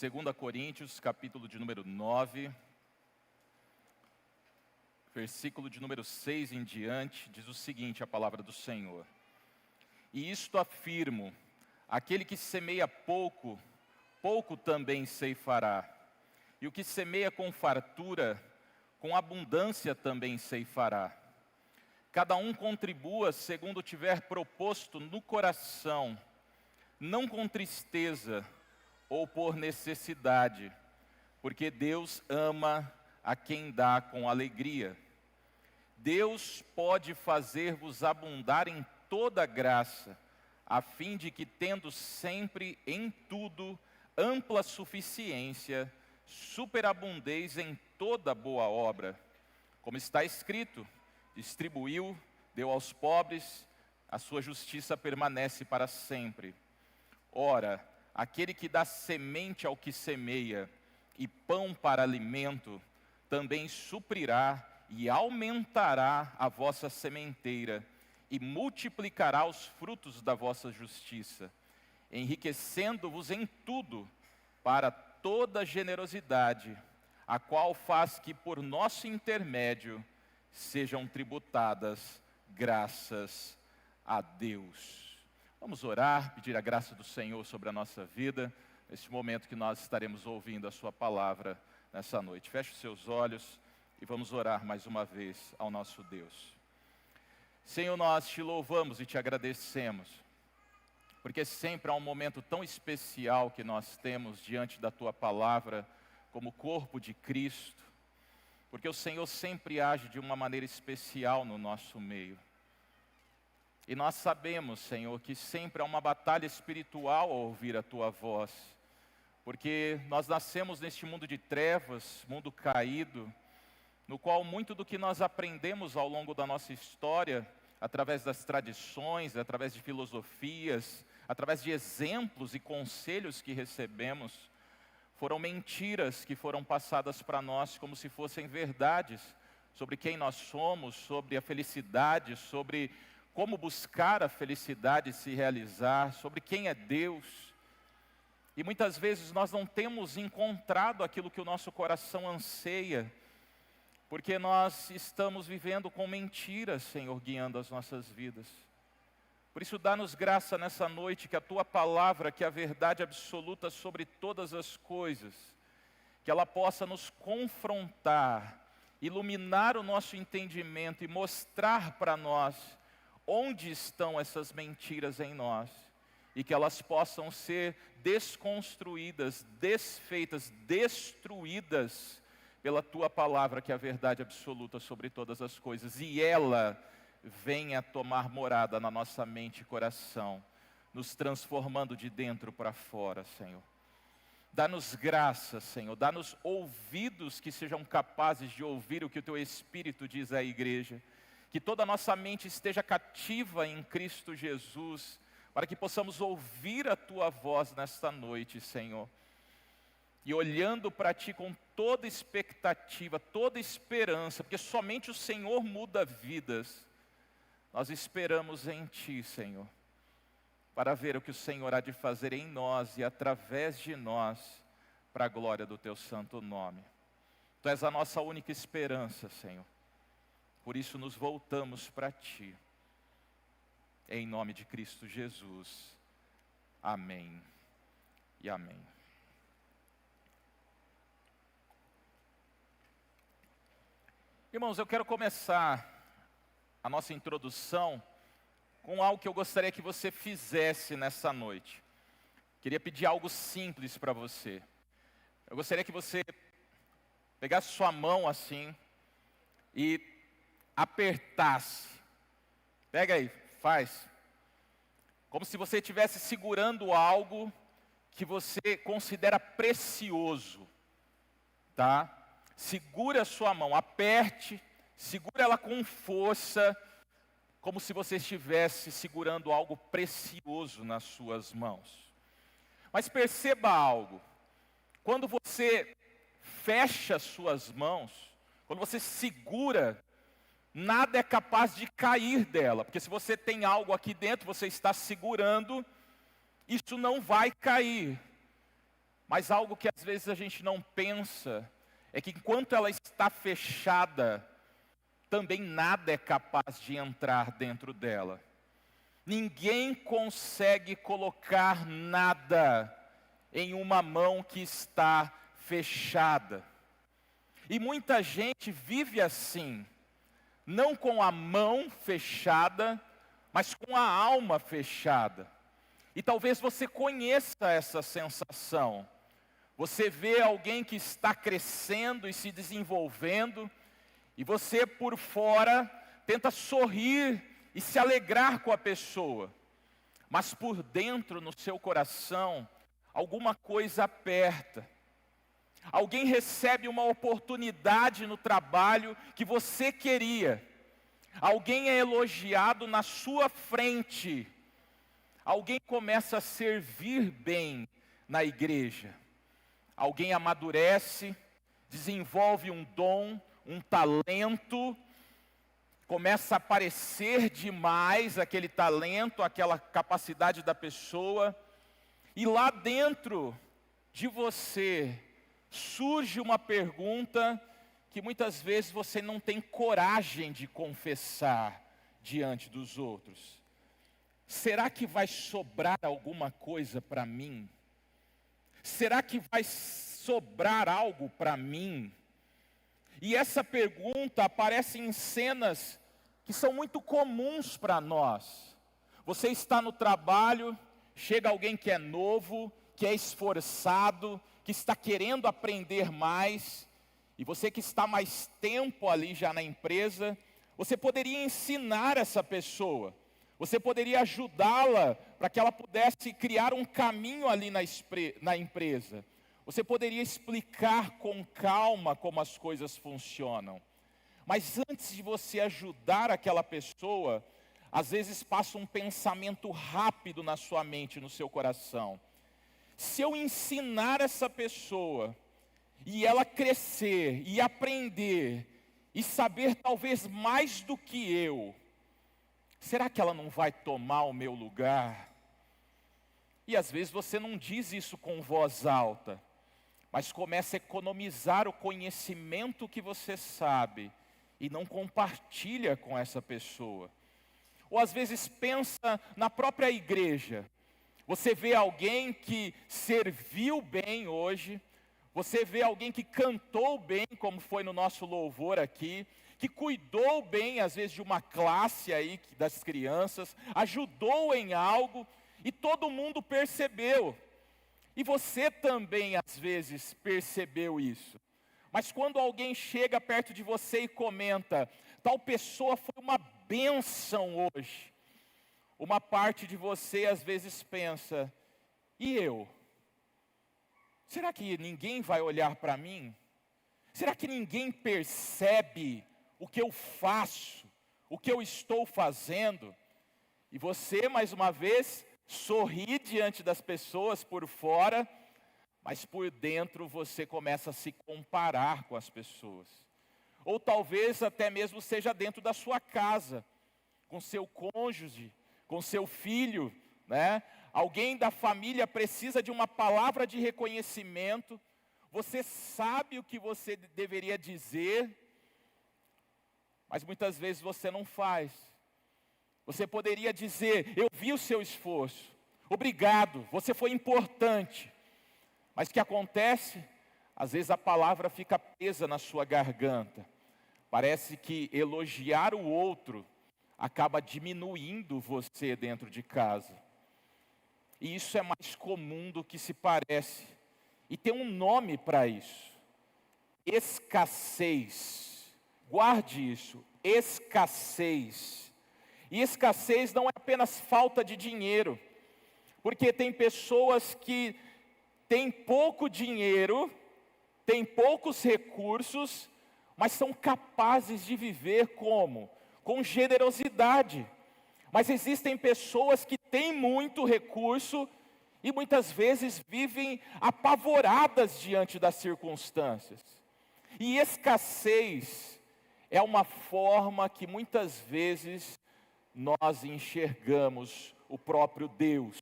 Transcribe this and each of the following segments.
2 Coríntios, capítulo de número 9, versículo de número 6 em diante, diz o seguinte, a palavra do Senhor. E isto afirmo, aquele que semeia pouco, pouco também ceifará. E o que semeia com fartura, com abundância também ceifará. Cada um contribua segundo tiver proposto no coração, não com tristeza ou por necessidade, porque Deus ama a quem dá com alegria. Deus pode fazer-vos abundar em toda graça, a fim de que, tendo sempre em tudo ampla suficiência, superabundeis em toda boa obra. Como está escrito, distribuiu, deu aos pobres, a sua justiça permanece para sempre. Ora, aquele que dá semente ao que semeia e pão para alimento, também suprirá e aumentará a vossa sementeira e multiplicará os frutos da vossa justiça, enriquecendo-vos em tudo para toda generosidade, a qual faz que por nosso intermédio sejam tributadas graças a Deus. Vamos orar, pedir a graça do Senhor sobre a nossa vida, neste momento que nós estaremos ouvindo a sua palavra nessa noite. Feche os seus olhos e vamos orar mais uma vez ao nosso Deus. Senhor, nós te louvamos e te agradecemos, porque sempre há um momento tão especial que nós temos diante da tua palavra, como corpo de Cristo, porque o Senhor sempre age de uma maneira especial no nosso meio. E nós sabemos, Senhor, que sempre há uma batalha espiritual ao ouvir a Tua voz, porque nós nascemos neste mundo de trevas, mundo caído, no qual muito do que nós aprendemos ao longo da nossa história, através das tradições, através de filosofias, através de exemplos e conselhos que recebemos, foram mentiras que foram passadas para nós como se fossem verdades sobre quem nós somos, sobre a felicidade, sobre como buscar a felicidade e se realizar, sobre quem é Deus. E muitas vezes nós não temos encontrado aquilo que o nosso coração anseia, porque nós estamos vivendo com mentiras, Senhor, guiando as nossas vidas. Por isso, dá-nos graça nessa noite, que a Tua palavra, que é a verdade absoluta sobre todas as coisas, que ela possa nos confrontar, iluminar o nosso entendimento e mostrar para nós onde estão essas mentiras em nós, e que elas possam ser desconstruídas, desfeitas, destruídas pela Tua palavra, que é a verdade absoluta sobre todas as coisas, e ela venha tomar morada na nossa mente e coração, nos transformando de dentro para fora, Senhor. Dá-nos graça, Senhor, dá-nos ouvidos que sejam capazes de ouvir o que o Teu Espírito diz à igreja, que toda a nossa mente esteja cativa em Cristo Jesus, para que possamos ouvir a Tua voz nesta noite, Senhor. E olhando para Ti com toda expectativa, toda esperança, porque somente o Senhor muda vidas, nós esperamos em Ti, Senhor, para ver o que o Senhor há de fazer em nós e através de nós, para a glória do Teu santo nome. Tu és a nossa única esperança, Senhor. Por isso nos voltamos para Ti, em nome de Cristo Jesus. Amém e amém. Irmãos, eu quero começar a nossa introdução com algo que eu gostaria que você fizesse nessa noite. Queria pedir algo simples para você. Eu gostaria que você pegasse sua mão assim e apertasse. Pega aí, faz. Como se você estivesse segurando algo que você considera precioso, tá? Segura a sua mão, aperte, segura ela com força, como se você estivesse segurando algo precioso nas suas mãos. Mas perceba algo, quando você fecha as suas mãos, quando você segura, nada é capaz de cair dela, porque se você tem algo aqui dentro, você está segurando, isso não vai cair. Mas algo que às vezes a gente não pensa é que enquanto ela está fechada, também nada é capaz de entrar dentro dela. Ninguém consegue colocar nada em uma mão que está fechada. E muita gente vive assim, não com a mão fechada, mas com a alma fechada. E talvez você conheça essa sensação. Você vê alguém que está crescendo e se desenvolvendo, e você por fora tenta sorrir e se alegrar com a pessoa. Mas por dentro, no seu coração, alguma coisa aperta. Alguém recebe uma oportunidade no trabalho que você queria. Alguém é elogiado na sua frente. Alguém começa a servir bem na igreja. Alguém amadurece, desenvolve um dom, um talento, começa a aparecer demais aquele talento, aquela capacidade da pessoa, e lá dentro de você surge uma pergunta que muitas vezes você não tem coragem de confessar diante dos outros. Será que vai sobrar alguma coisa para mim? Será que vai sobrar algo para mim? E essa pergunta aparece em cenas que são muito comuns para nós. Você está no trabalho, chega alguém que é novo, que é esforçado, que está querendo aprender mais, e você que está mais tempo ali já na empresa, você poderia ensinar essa pessoa. Você poderia ajudá-la para que ela pudesse criar um caminho ali na empresa. Você poderia explicar com calma como as coisas funcionam. Mas antes de você ajudar aquela pessoa, às vezes passa um pensamento rápido na sua mente, no seu coração. Se eu ensinar essa pessoa, e ela crescer, e aprender, e saber talvez mais do que eu, será que ela não vai tomar o meu lugar? E às vezes você não diz isso com voz alta, mas começa a economizar o conhecimento que você sabe e não compartilha com essa pessoa. Ou às vezes pensa na própria igreja. Você vê alguém que serviu bem hoje, você vê alguém que cantou bem, como foi no nosso louvor aqui, que cuidou bem, às vezes, de uma classe aí das crianças, ajudou em algo, e todo mundo percebeu. E você também, às vezes, percebeu isso. Mas quando alguém chega perto de você e comenta, tal pessoa foi uma bênção hoje, uma parte de você, às vezes, pensa, e eu? Será que ninguém vai olhar para mim? Será que ninguém percebe o que eu faço, o que eu estou fazendo? E você, mais uma vez, sorri diante das pessoas por fora, mas por dentro você começa a se comparar com as pessoas. Ou talvez até mesmo seja dentro da sua casa, com seu cônjuge, com seu filho, né? Alguém da família precisa de uma palavra de reconhecimento, você sabe o que você deveria dizer, mas muitas vezes você não faz. Você poderia dizer, eu vi o seu esforço, obrigado, você foi importante. Mas o que acontece? Às vezes a palavra fica presa na sua garganta. Parece que elogiar o outro acaba diminuindo você dentro de casa. E isso é mais comum do que se parece. E tem um nome para isso. Escassez. Guarde isso. Escassez. E escassez não é apenas falta de dinheiro. Porque tem pessoas que têm pouco dinheiro, têm poucos recursos, mas são capazes de viver como? Com generosidade. Mas existem pessoas que têm muito recurso e muitas vezes vivem apavoradas diante das circunstâncias. E escassez é uma forma que muitas vezes nós enxergamos o próprio Deus,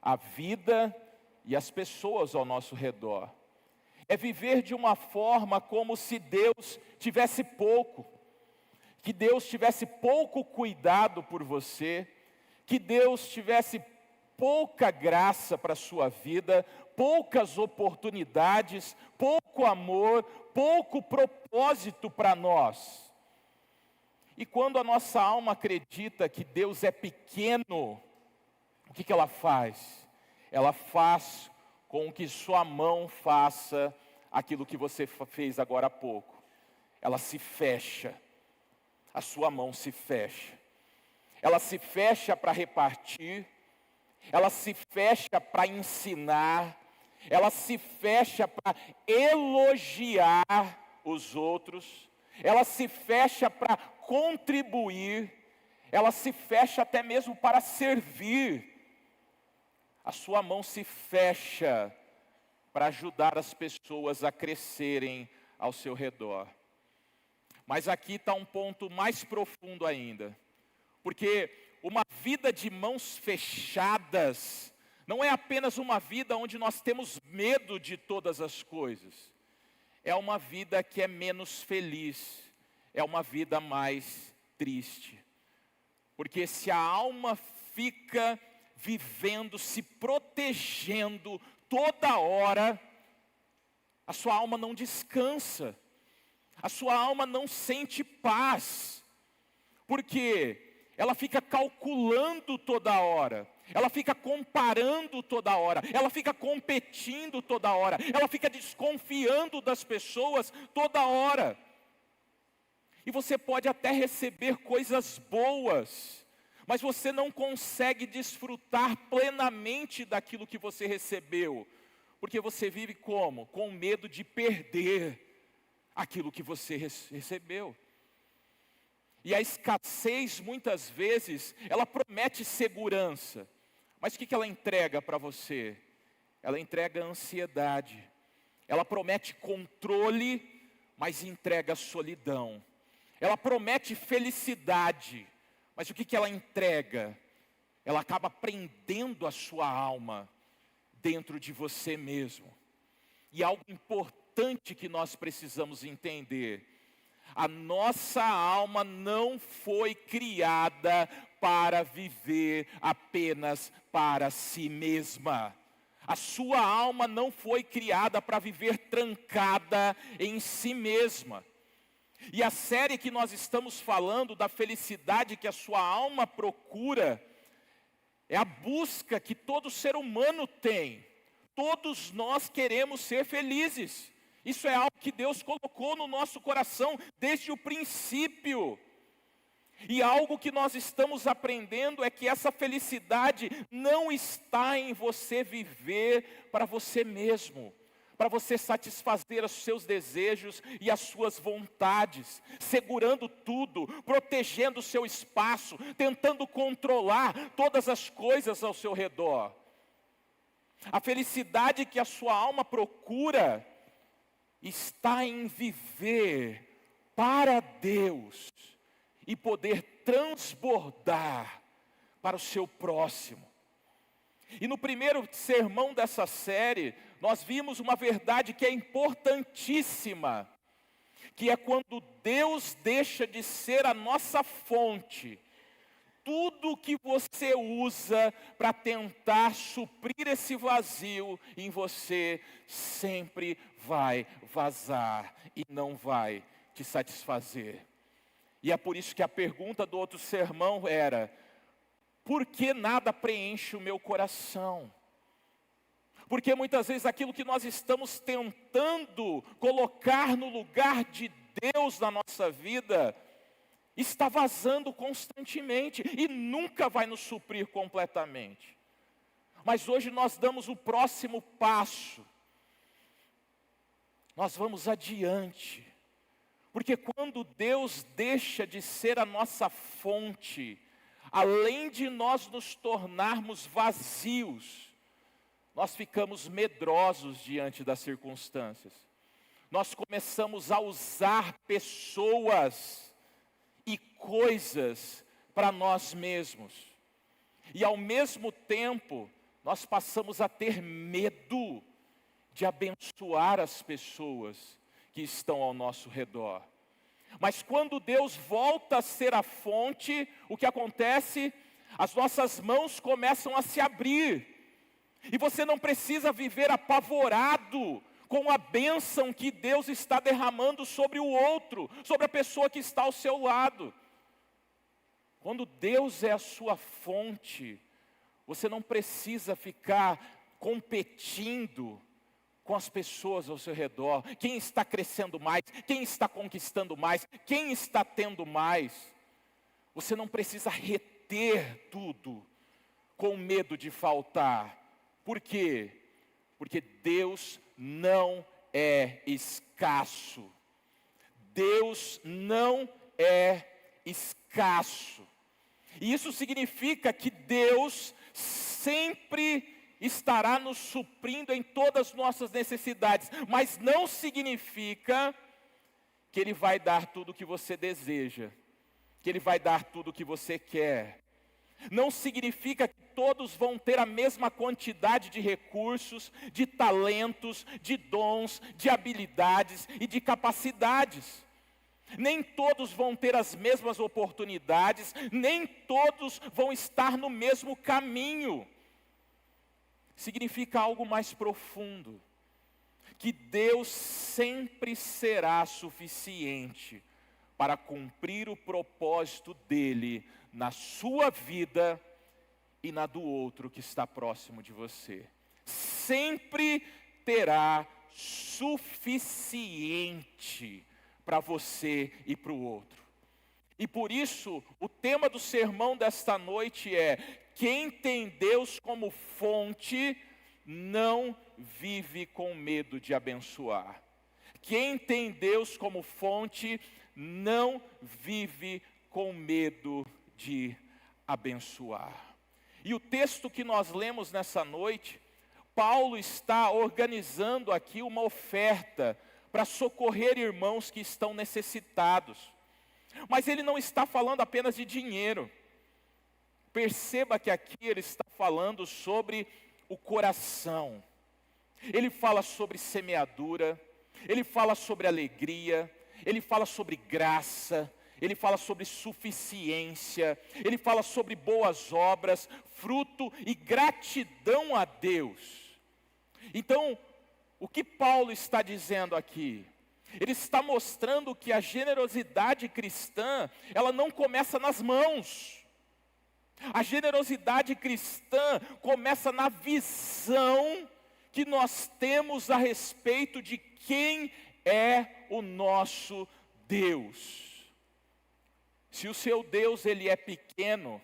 a vida e as pessoas ao nosso redor. É viver de uma forma como se Deus tivesse pouco, que Deus tivesse pouco cuidado por você, que Deus tivesse pouca graça para a sua vida, poucas oportunidades, pouco amor, pouco propósito para nós. E quando a nossa alma acredita que Deus é pequeno, o que ela faz? Ela faz com que sua mão faça aquilo que você fez agora há pouco. Ela se fecha, a sua mão se fecha. Ela se fecha para repartir, ela se fecha para ensinar, ela se fecha para elogiar os outros, ela se fecha para contribuir, ela se fecha até mesmo para servir. A sua mão se fecha para ajudar as pessoas a crescerem ao seu redor. Mas aqui está um ponto mais profundo ainda, porque uma vida de mãos fechadas não é apenas uma vida onde nós temos medo de todas as coisas. É uma vida que é menos feliz, é uma vida mais triste. Porque se a alma fica vivendo, se protegendo toda hora, a sua alma não descansa, a sua alma não sente paz, porque ela fica calculando toda hora, ela fica comparando toda hora, ela fica competindo toda hora, ela fica desconfiando das pessoas toda hora. E você pode até receber coisas boas, mas você não consegue desfrutar plenamente daquilo que você recebeu, porque você vive como? Com medo de perder aquilo que você recebeu. E a escassez, muitas vezes, ela promete segurança, mas o que ela entrega para você? Ela entrega ansiedade, ela promete controle, mas entrega solidão. Ela promete felicidade, mas o que ela entrega? Ela acaba prendendo a sua alma dentro de você mesmo. E algo importante que nós precisamos entender: a nossa alma não foi criada para viver apenas para si mesma. A sua alma não foi criada para viver trancada em si mesma. E a série que nós estamos falando da felicidade que a sua alma procura, é a busca que todo ser humano tem. Todos nós queremos ser felizes. Isso é algo que Deus colocou no nosso coração desde o princípio. E algo que nós estamos aprendendo é que essa felicidade não está em você viver para você mesmo, para você satisfazer os seus desejos e as suas vontades, segurando tudo, protegendo o seu espaço, tentando controlar todas as coisas ao seu redor. A felicidade que a sua alma procura está em viver para Deus e poder transbordar para o seu próximo. E no primeiro sermão dessa série, nós vimos uma verdade que é importantíssima, que é quando Deus deixa de ser a nossa fonte, tudo que você usa para tentar suprir esse vazio em você, sempre vai vazar e não vai te satisfazer. E é por isso que a pergunta do outro sermão era: por que nada preenche o meu coração? Porque muitas vezes aquilo que nós estamos tentando colocar no lugar de Deus na nossa vida está vazando constantemente e nunca vai nos suprir completamente. Mas hoje nós damos o próximo passo. Nós vamos adiante. Porque quando Deus deixa de ser a nossa fonte, além de nós nos tornarmos vazios, nós ficamos medrosos diante das circunstâncias. Nós começamos a usar pessoas e coisas para nós mesmos. E ao mesmo tempo, nós passamos a ter medo de abençoar as pessoas que estão ao nosso redor. Mas quando Deus volta a ser a fonte, o que acontece? As nossas mãos começam a se abrir. E você não precisa viver apavorado com a bênção que Deus está derramando sobre o outro, sobre a pessoa que está ao seu lado. Quando Deus é a sua fonte, você não precisa ficar competindo com as pessoas ao seu redor. Quem está crescendo mais? Quem está conquistando mais? Quem está tendo mais? Você não precisa reter tudo com medo de faltar. Por quê? Porque Deus não é escasso. Deus não é escasso. E isso significa que Deus sempre estará nos suprindo em todas as nossas necessidades, mas não significa que Ele vai dar tudo o que você deseja, que Ele vai dar tudo o que você quer. Não significa que todos vão ter a mesma quantidade de recursos, de talentos, de dons, de habilidades e de capacidades. Nem todos vão ter as mesmas oportunidades, nem todos vão estar no mesmo caminho. Significa algo mais profundo, que Deus sempre será suficiente para cumprir o propósito dEle na sua vida e na do outro que está próximo de você. Sempre terá suficiente para você e para o outro. E por isso, o tema do sermão desta noite é: quem tem Deus como fonte, não vive com medo de abençoar. Quem tem Deus como fonte, não vive com medo de abençoar. E o texto que nós lemos nessa noite, Paulo está organizando aqui uma oferta para socorrer irmãos que estão necessitados. Mas ele não está falando apenas de dinheiro. Perceba que aqui ele está falando sobre o coração. Ele fala sobre semeadura, ele fala sobre alegria, ele fala sobre graça, ele fala sobre suficiência, ele fala sobre boas obras, fruto e gratidão a Deus. Então, o que Paulo está dizendo aqui? Ele está mostrando que a generosidade cristã, ela não começa nas mãos. A generosidade cristã começa na visão que nós temos a respeito de quem é o nosso Deus. Se o seu Deus ele é pequeno,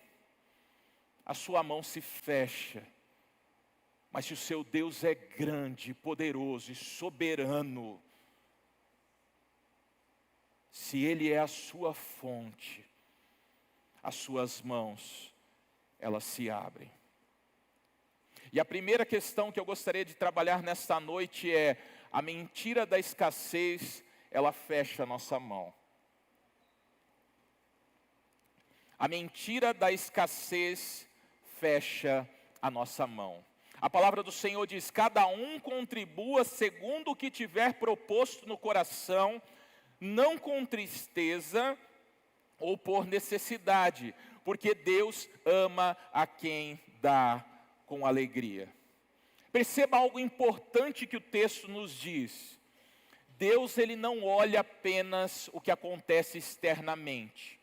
a sua mão se fecha. Mas se o seu Deus é grande, poderoso e soberano, se Ele é a sua fonte, as suas mãos, elas se abrem. E a primeira questão que eu gostaria de trabalhar nesta noite é: a mentira da escassez, ela fecha a nossa mão. A mentira da escassez fecha a nossa mão. A palavra do Senhor diz: cada um contribua segundo o que tiver proposto no coração, não com tristeza ou por necessidade, porque Deus ama a quem dá com alegria. Perceba algo importante que o texto nos diz. Deus ele não olha apenas o que acontece externamente.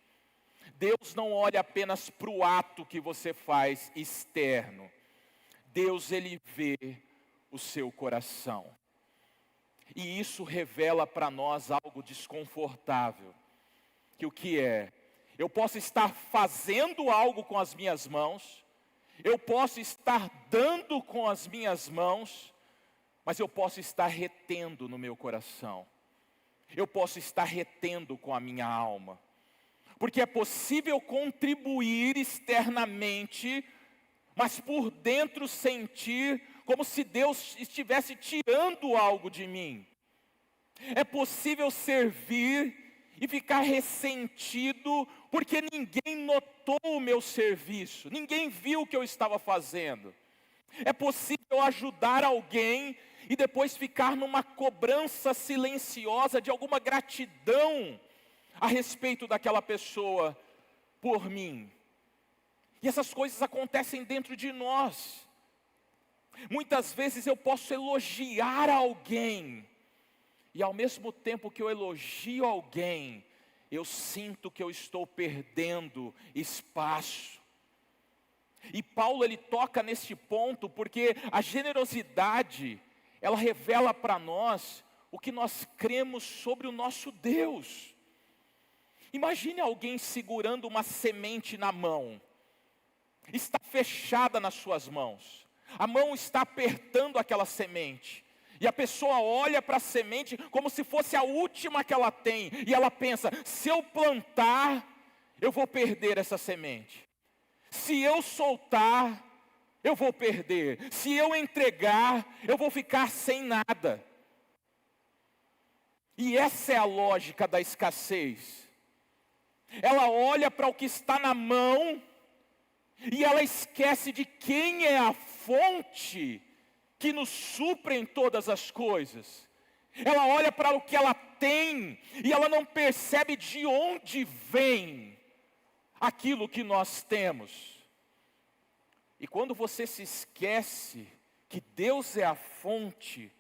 Deus não olha apenas para o ato que você faz externo. Deus ele vê o seu coração. E isso revela para nós algo desconfortável. Que o que é? Eu posso estar fazendo algo com as minhas mãos, eu posso estar dando com as minhas mãos, mas eu posso estar retendo no meu coração. Eu posso estar retendo com a minha alma. Porque é possível contribuir externamente, mas por dentro sentir como se Deus estivesse tirando algo de mim. É possível servir e ficar ressentido porque ninguém notou o meu serviço, ninguém viu o que eu estava fazendo. É possível ajudar alguém e depois ficar numa cobrança silenciosa de alguma gratidão a respeito daquela pessoa por mim. E essas coisas acontecem dentro de nós. Muitas vezes eu posso elogiar alguém, e ao mesmo tempo que eu elogio alguém, eu sinto que eu estou perdendo espaço. E Paulo ele toca neste ponto porque a generosidade, ela revela para nós o que nós cremos sobre o nosso Deus. Imagine alguém segurando uma semente na mão, está fechada nas suas mãos, a mão está apertando aquela semente, e a pessoa olha para a semente como se fosse a última que ela tem, e ela pensa: se eu plantar, eu vou perder essa semente. Se eu soltar, eu vou perder. Se eu entregar, eu vou ficar sem nada. E essa é a lógica da escassez. Ela olha para o que está na mão e ela esquece de quem é a fonte que nos supre em todas as coisas. Ela olha para o que ela tem e ela não percebe de onde vem aquilo que nós temos. E quando você se esquece que Deus é a fonte,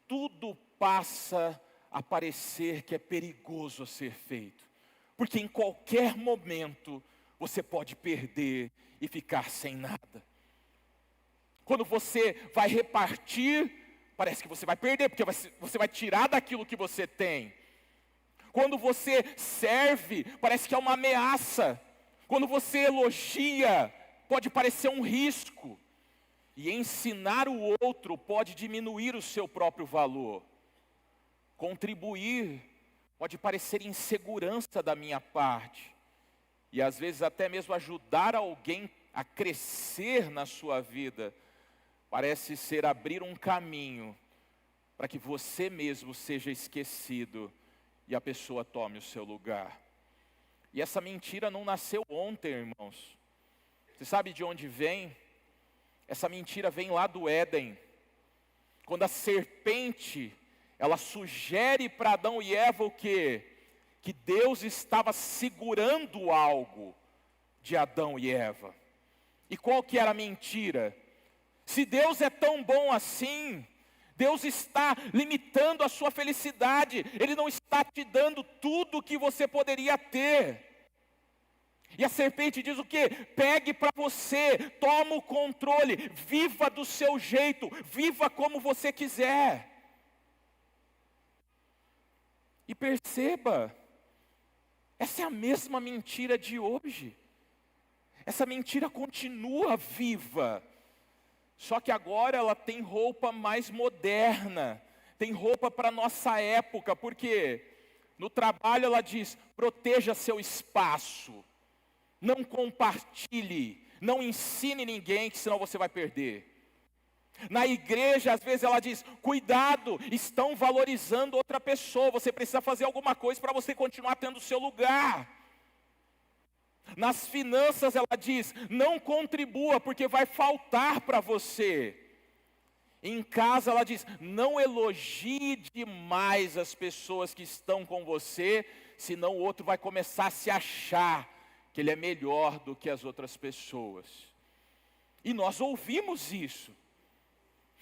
tudo passa a parecer que é perigoso a ser feito. Porque em qualquer momento você pode perder e ficar sem nada. Quando você vai repartir, parece que você vai perder, porque você vai tirar daquilo que você tem. Quando você serve, parece que é uma ameaça. Quando você elogia, pode parecer um risco. E ensinar o outro pode diminuir o seu próprio valor. Contribuir pode parecer insegurança da minha parte. E às vezes até mesmo ajudar alguém a crescer na sua vida parece ser abrir um caminho para que você mesmo seja esquecido e a pessoa tome o seu lugar. E essa mentira não nasceu ontem, irmãos. Você sabe de onde vem? Essa mentira vem lá do Éden. Quando a serpente, ela sugere para Adão e Eva o quê? Que Deus estava segurando algo de Adão e Eva. E qual que era a mentira? Se Deus é tão bom assim, Deus está limitando a sua felicidade, Ele não está te dando tudo o que você poderia ter. E a serpente diz o quê? Pegue para você, toma o controle, viva do seu jeito, viva como você quiser. E perceba, essa é a mesma mentira de hoje. Essa mentira continua viva. Só que agora ela tem roupa mais moderna, tem roupa para a nossa época, porque no trabalho ela diz: proteja seu espaço, não compartilhe, não ensine ninguém, que senão você vai perder. Na igreja, às vezes ela diz: cuidado, estão valorizando outra pessoa, você precisa fazer alguma coisa para você continuar tendo o seu lugar. Nas finanças ela diz: não contribua, porque vai faltar para você. Em casa ela diz: não elogie demais as pessoas que estão com você, senão o outro vai começar a se achar que ele é melhor do que as outras pessoas. E nós ouvimos isso.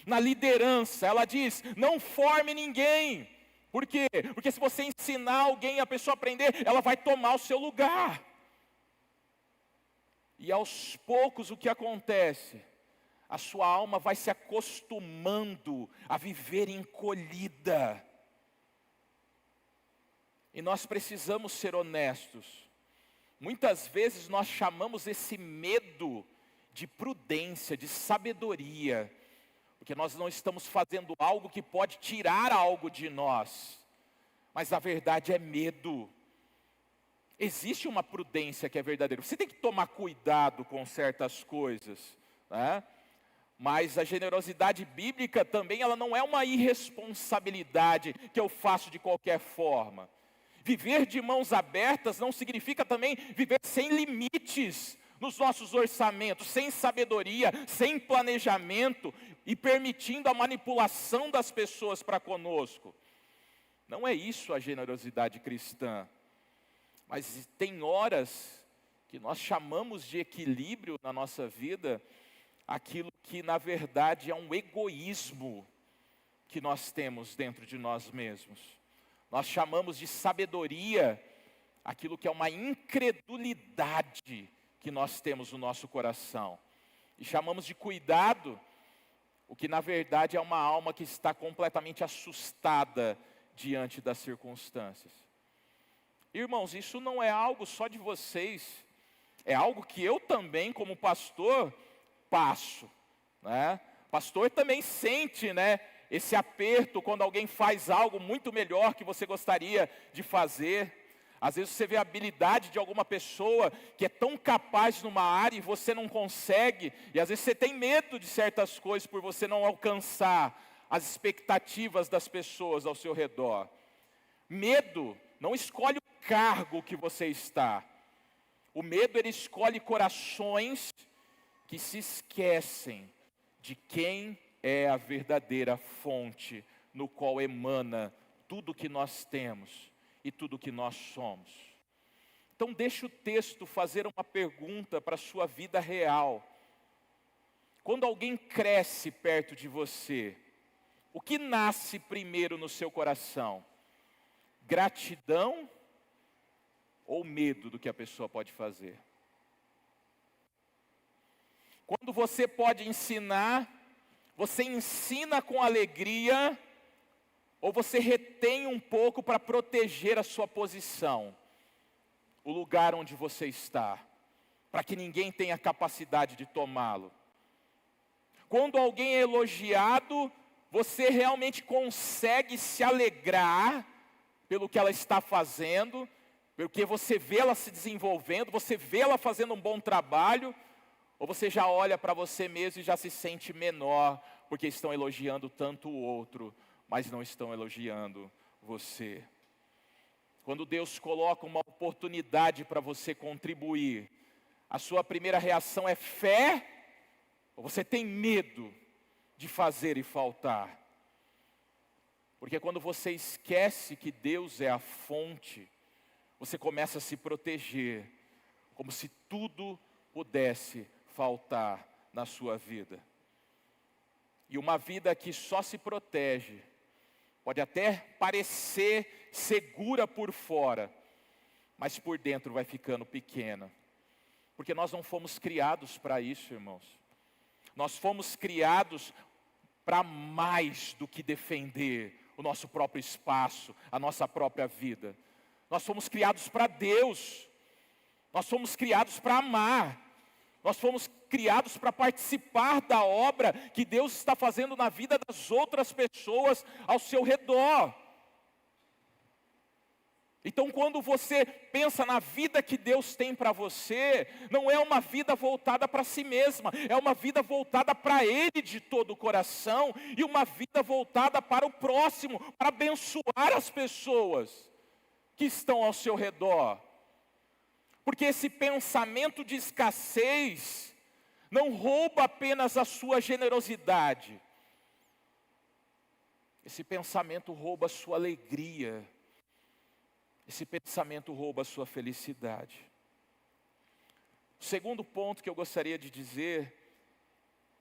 Na liderança ela diz: não forme ninguém. Por quê? Porque se você ensinar alguém, a pessoa aprender, ela vai tomar o seu lugar. E aos poucos o que acontece? A sua alma vai se acostumando a viver encolhida. E nós precisamos ser honestos. Muitas vezes nós chamamos esse medo de prudência, de sabedoria, porque nós não estamos fazendo algo que pode tirar algo de nós. Mas a verdade é medo. Existe uma prudência que é verdadeira. Você tem que tomar cuidado com certas coisas, né? Mas a generosidade bíblica também, ela não é uma irresponsabilidade que eu faço de qualquer forma. Viver de mãos abertas não significa também viver sem limites nos nossos orçamentos, sem sabedoria, sem planejamento e permitindo a manipulação das pessoas para conosco. Não é isso a generosidade cristã. Mas tem horas que nós chamamos de equilíbrio na nossa vida, aquilo que na verdade é um egoísmo que nós temos dentro de nós mesmos. Nós chamamos de sabedoria aquilo que é uma incredulidade que nós temos no nosso coração. E chamamos de cuidado o que na verdade é uma alma que está completamente assustada diante das circunstâncias. Irmãos, isso não é algo só de vocês, é algo que eu também, como pastor, passo, né? Pastor também sente, né, esse aperto quando alguém faz algo muito melhor que você gostaria de fazer. Às vezes você vê a habilidade de alguma pessoa que é tão capaz numa área e você não consegue, e às vezes você tem medo de certas coisas por você não alcançar as expectativas das pessoas ao seu redor. Medo não escolhe o cargo que você está. O medo, ele escolhe corações que se esquecem de quem é a verdadeira fonte no qual emana tudo que nós temos e tudo que nós somos. Então deixa o texto fazer uma pergunta para a sua vida real. Quando alguém cresce perto de você, o que nasce primeiro no seu coração? Gratidão ou medo do que a pessoa pode fazer? Quando você pode ensinar, você ensina com alegria, ou você retém um pouco para proteger a sua posição, o lugar onde você está, para que ninguém tenha capacidade de tomá-lo? Quando alguém é elogiado, você realmente consegue se alegrar pelo que ela está fazendo, porque você vê ela se desenvolvendo, você vê ela fazendo um bom trabalho, ou você já olha para você mesmo e já se sente menor, porque estão elogiando tanto o outro, mas não estão elogiando você? Quando Deus coloca uma oportunidade para você contribuir, a sua primeira reação é fé, ou você tem medo de fazer e faltar? Porque quando você esquece que Deus é a fonte, você começa a se proteger, como se tudo pudesse faltar na sua vida. E uma vida que só se protege, pode até parecer segura por fora, mas por dentro vai ficando pequena. Porque nós não fomos criados para isso, irmãos. Nós fomos criados para mais do que defender o nosso próprio espaço, a nossa própria vida. Nós fomos criados para Deus. Nós fomos criados para amar. Nós fomos criados para participar da obra que Deus está fazendo na vida das outras pessoas ao seu redor. Então, quando você pensa na vida que Deus tem para você, não é uma vida voltada para si mesma, é uma vida voltada para Ele de todo o coração, e uma vida voltada para o próximo, para abençoar as pessoas que estão ao seu redor. Porque esse pensamento de escassez não rouba apenas a sua generosidade, esse pensamento rouba a sua alegria. Esse pensamento rouba a sua felicidade. O segundo ponto que eu gostaria de dizer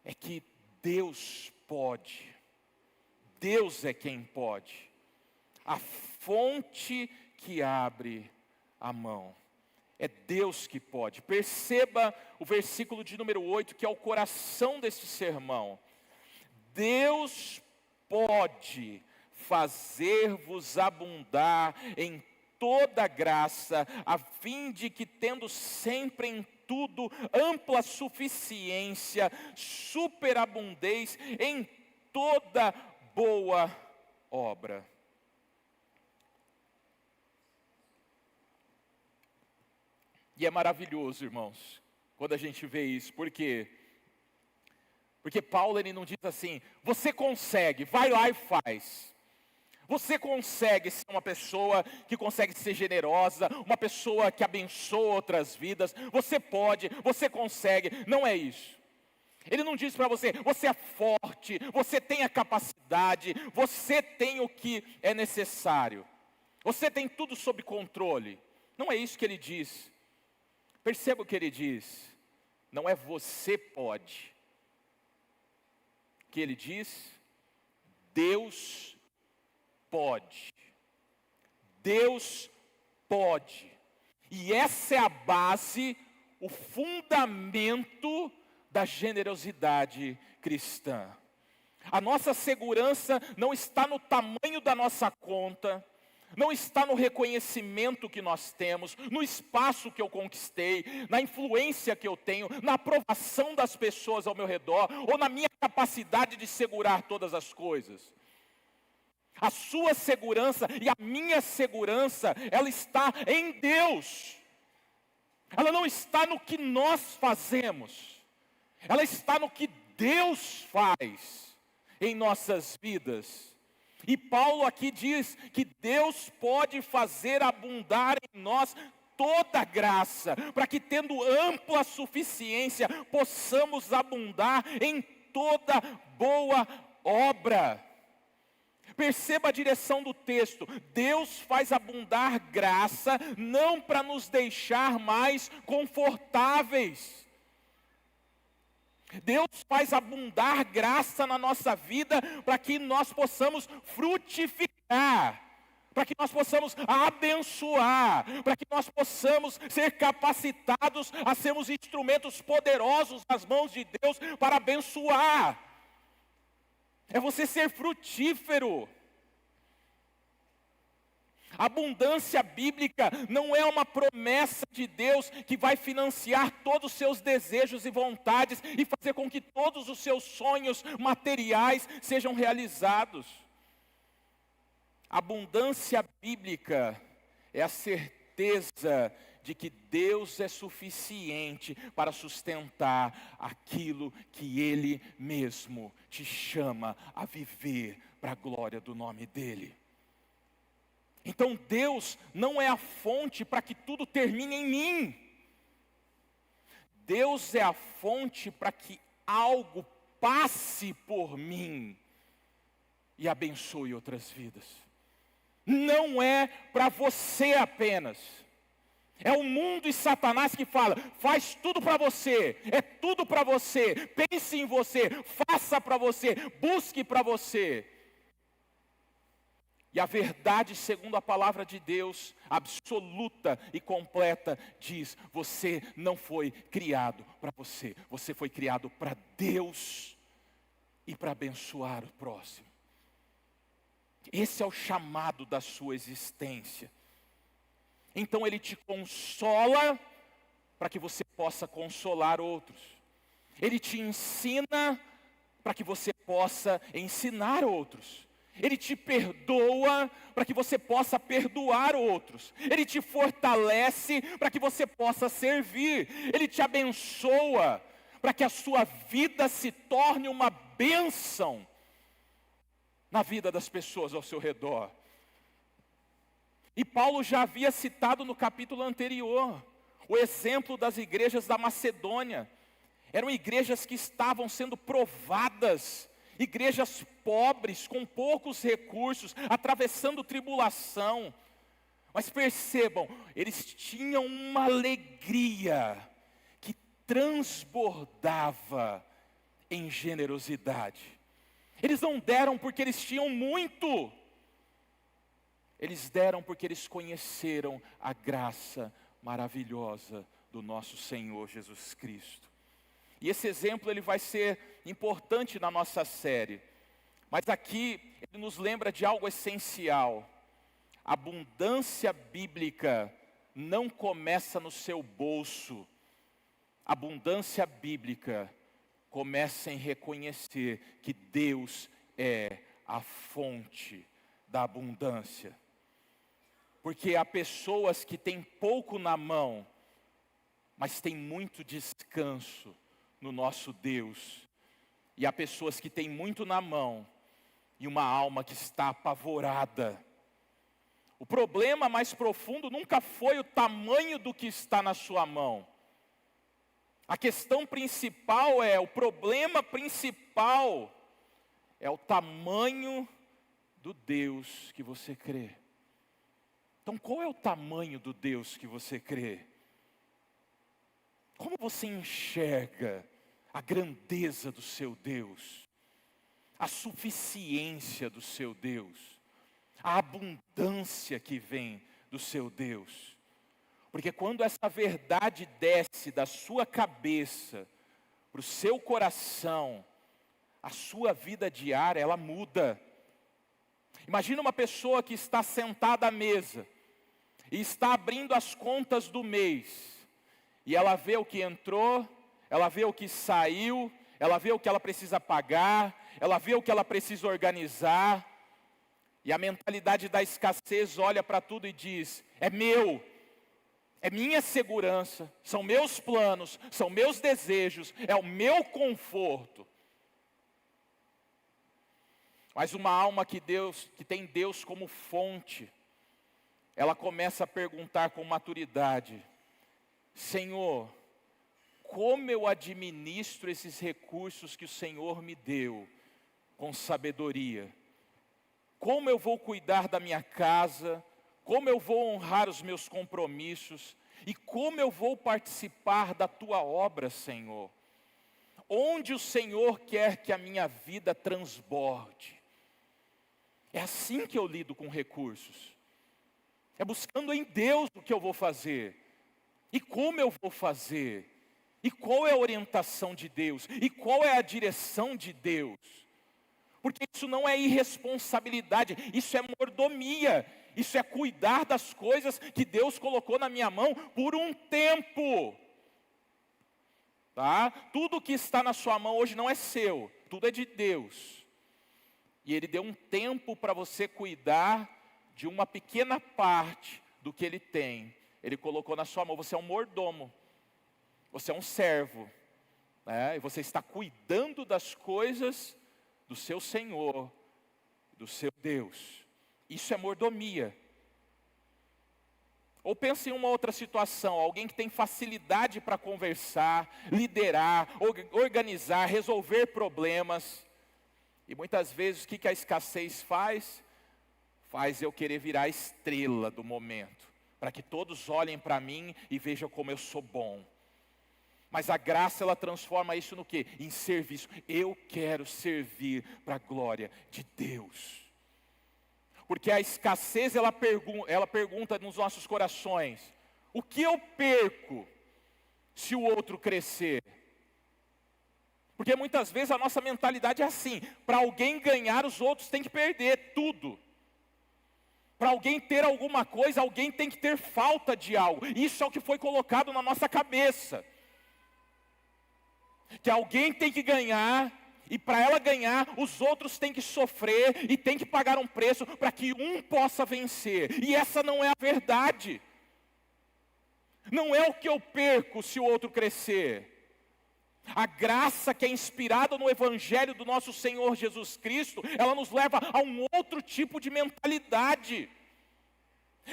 é que Deus pode. Deus é quem pode. A fonte que abre a mão. É Deus que pode. Perceba o versículo de número 8, que é o coração desse sermão. Deus pode fazer-vos abundar em toda graça, a fim de que, tendo sempre em tudo ampla suficiência, superabundez em toda boa obra. E é maravilhoso, irmãos, quando a gente vê isso. Por quê? Porque Paulo, ele não diz assim, você consegue, vai lá e faz. Você consegue ser uma pessoa que consegue ser generosa, uma pessoa que abençoa outras vidas. Você pode, você consegue, não é isso. Ele não diz para você, você é forte, você tem a capacidade, você tem o que é necessário. Você tem tudo sob controle. Não é isso que ele diz. Perceba o que ele diz. Não é você pode. O que ele diz? Deus pode. Deus pode. E essa é a base, o fundamento da generosidade cristã. A nossa segurança não está no tamanho da nossa conta, não está no reconhecimento que nós temos, no espaço que eu conquistei, na influência que eu tenho, na aprovação das pessoas ao meu redor, ou na minha capacidade de segurar todas as coisas. A sua segurança e a minha segurança, ela está em Deus. Ela não está no que nós fazemos. Ela está no que Deus faz em nossas vidas. E Paulo aqui diz que Deus pode fazer abundar em nós toda graça, para que tendo ampla suficiência, possamos abundar em toda boa obra. Perceba a direção do texto. Deus faz abundar graça, não para nos deixar mais confortáveis. Deus faz abundar graça na nossa vida para que nós possamos frutificar, para que nós possamos abençoar, para que nós possamos ser capacitados a sermos instrumentos poderosos nas mãos de Deus para abençoar. É você ser frutífero. Abundância bíblica não é uma promessa de Deus que vai financiar todos os seus desejos e vontades e fazer com que todos os seus sonhos materiais sejam realizados. Abundância bíblica é a certeza de que Deus é suficiente para sustentar aquilo que Ele mesmo te chama a viver para a glória do nome dEle. Então Deus não é a fonte para que tudo termine em mim. Deus é a fonte para que algo passe por mim e abençoe outras vidas. Não é para você apenas. É o mundo e Satanás que fala, faz tudo para você, é tudo para você, pense em você, faça para você, busque para você. E a verdade, segundo a palavra de Deus, absoluta e completa, diz: você não foi criado para você, você foi criado para Deus e para abençoar o próximo. Esse é o chamado da sua existência. Então Ele te consola para que você possa consolar outros. Ele te ensina para que você possa ensinar outros. Ele te perdoa para que você possa perdoar outros. Ele te fortalece para que você possa servir. Ele te abençoa para que a sua vida se torne uma bênção na vida das pessoas ao seu redor. E Paulo já havia citado no capítulo anterior o exemplo das igrejas da Macedônia. Eram igrejas que estavam sendo provadas, igrejas pobres, com poucos recursos, atravessando tribulação. Mas percebam, eles tinham uma alegria que transbordava em generosidade. Eles não deram porque eles tinham muito. Eles deram porque eles conheceram a graça maravilhosa do nosso Senhor Jesus Cristo. E esse exemplo ele vai ser importante na nossa série. Mas aqui ele nos lembra de algo essencial. A abundância bíblica não começa no seu bolso. A abundância bíblica começa em reconhecer que Deus é a fonte da abundância. Porque há pessoas que têm pouco na mão, mas têm muito descanso no nosso Deus. E há pessoas que têm muito na mão e uma alma que está apavorada. O problema mais profundo nunca foi o tamanho do que está na sua mão. A questão principal o problema principal é o tamanho do Deus que você crê. Então, qual é o tamanho do Deus que você crê? Como você enxerga a grandeza do seu Deus? A suficiência do seu Deus? A abundância que vem do seu Deus? Porque quando essa verdade desce da sua cabeça para o seu coração, a sua vida diária, ela muda. Imagina uma pessoa que está sentada à mesa e está abrindo as contas do mês. E ela vê o que entrou, ela vê o que saiu, ela vê o que ela precisa pagar, ela vê o que ela precisa organizar. E a mentalidade da escassez olha para tudo e diz: é meu, é minha segurança, são meus planos, são meus desejos, é o meu conforto. Mas uma alma que tem Deus como fonte, ela começa a perguntar com maturidade: Senhor, como eu administro esses recursos que o Senhor me deu com sabedoria? Como eu vou cuidar da minha casa? Como eu vou honrar os meus compromissos? E como eu vou participar da tua obra, Senhor? Onde o Senhor quer que a minha vida transborde? É assim que eu lido com recursos. É buscando em Deus o que eu vou fazer. E como eu vou fazer? E qual é a orientação de Deus? E qual é a direção de Deus? Porque isso não é irresponsabilidade, isso é mordomia. Isso é cuidar das coisas que Deus colocou na minha mão por um tempo. Tá? Tudo que está na sua mão hoje não é seu, tudo é de Deus. E Ele deu um tempo para você cuidar de uma pequena parte do que Ele tem. Ele colocou na sua mão, você é um mordomo, você é um servo, né? E você está cuidando das coisas do seu Senhor, do seu Deus. Isso é mordomia. Ou pense em uma outra situação, alguém que tem facilidade para conversar, liderar, organizar, resolver problemas. E muitas vezes o que a escassez faz? Faz eu querer virar a estrela do momento, para que todos olhem para mim e vejam como eu sou bom. Mas a graça, ela transforma isso no quê? Em serviço. Eu quero servir para a glória de Deus. Porque a escassez, ela pergunta nos nossos corações: o que eu perco se o outro crescer? Porque muitas vezes a nossa mentalidade é assim: para alguém ganhar, os outros têm que perder tudo. Para alguém ter alguma coisa, alguém tem que ter falta de algo. Isso é o que foi colocado na nossa cabeça. Que alguém tem que ganhar, e para ela ganhar, os outros têm que sofrer e têm que pagar um preço para que um possa vencer. E essa não é a verdade. Não é o que eu perco se o outro crescer. A graça que é inspirada no Evangelho do nosso Senhor Jesus Cristo, ela nos leva a um outro tipo de mentalidade.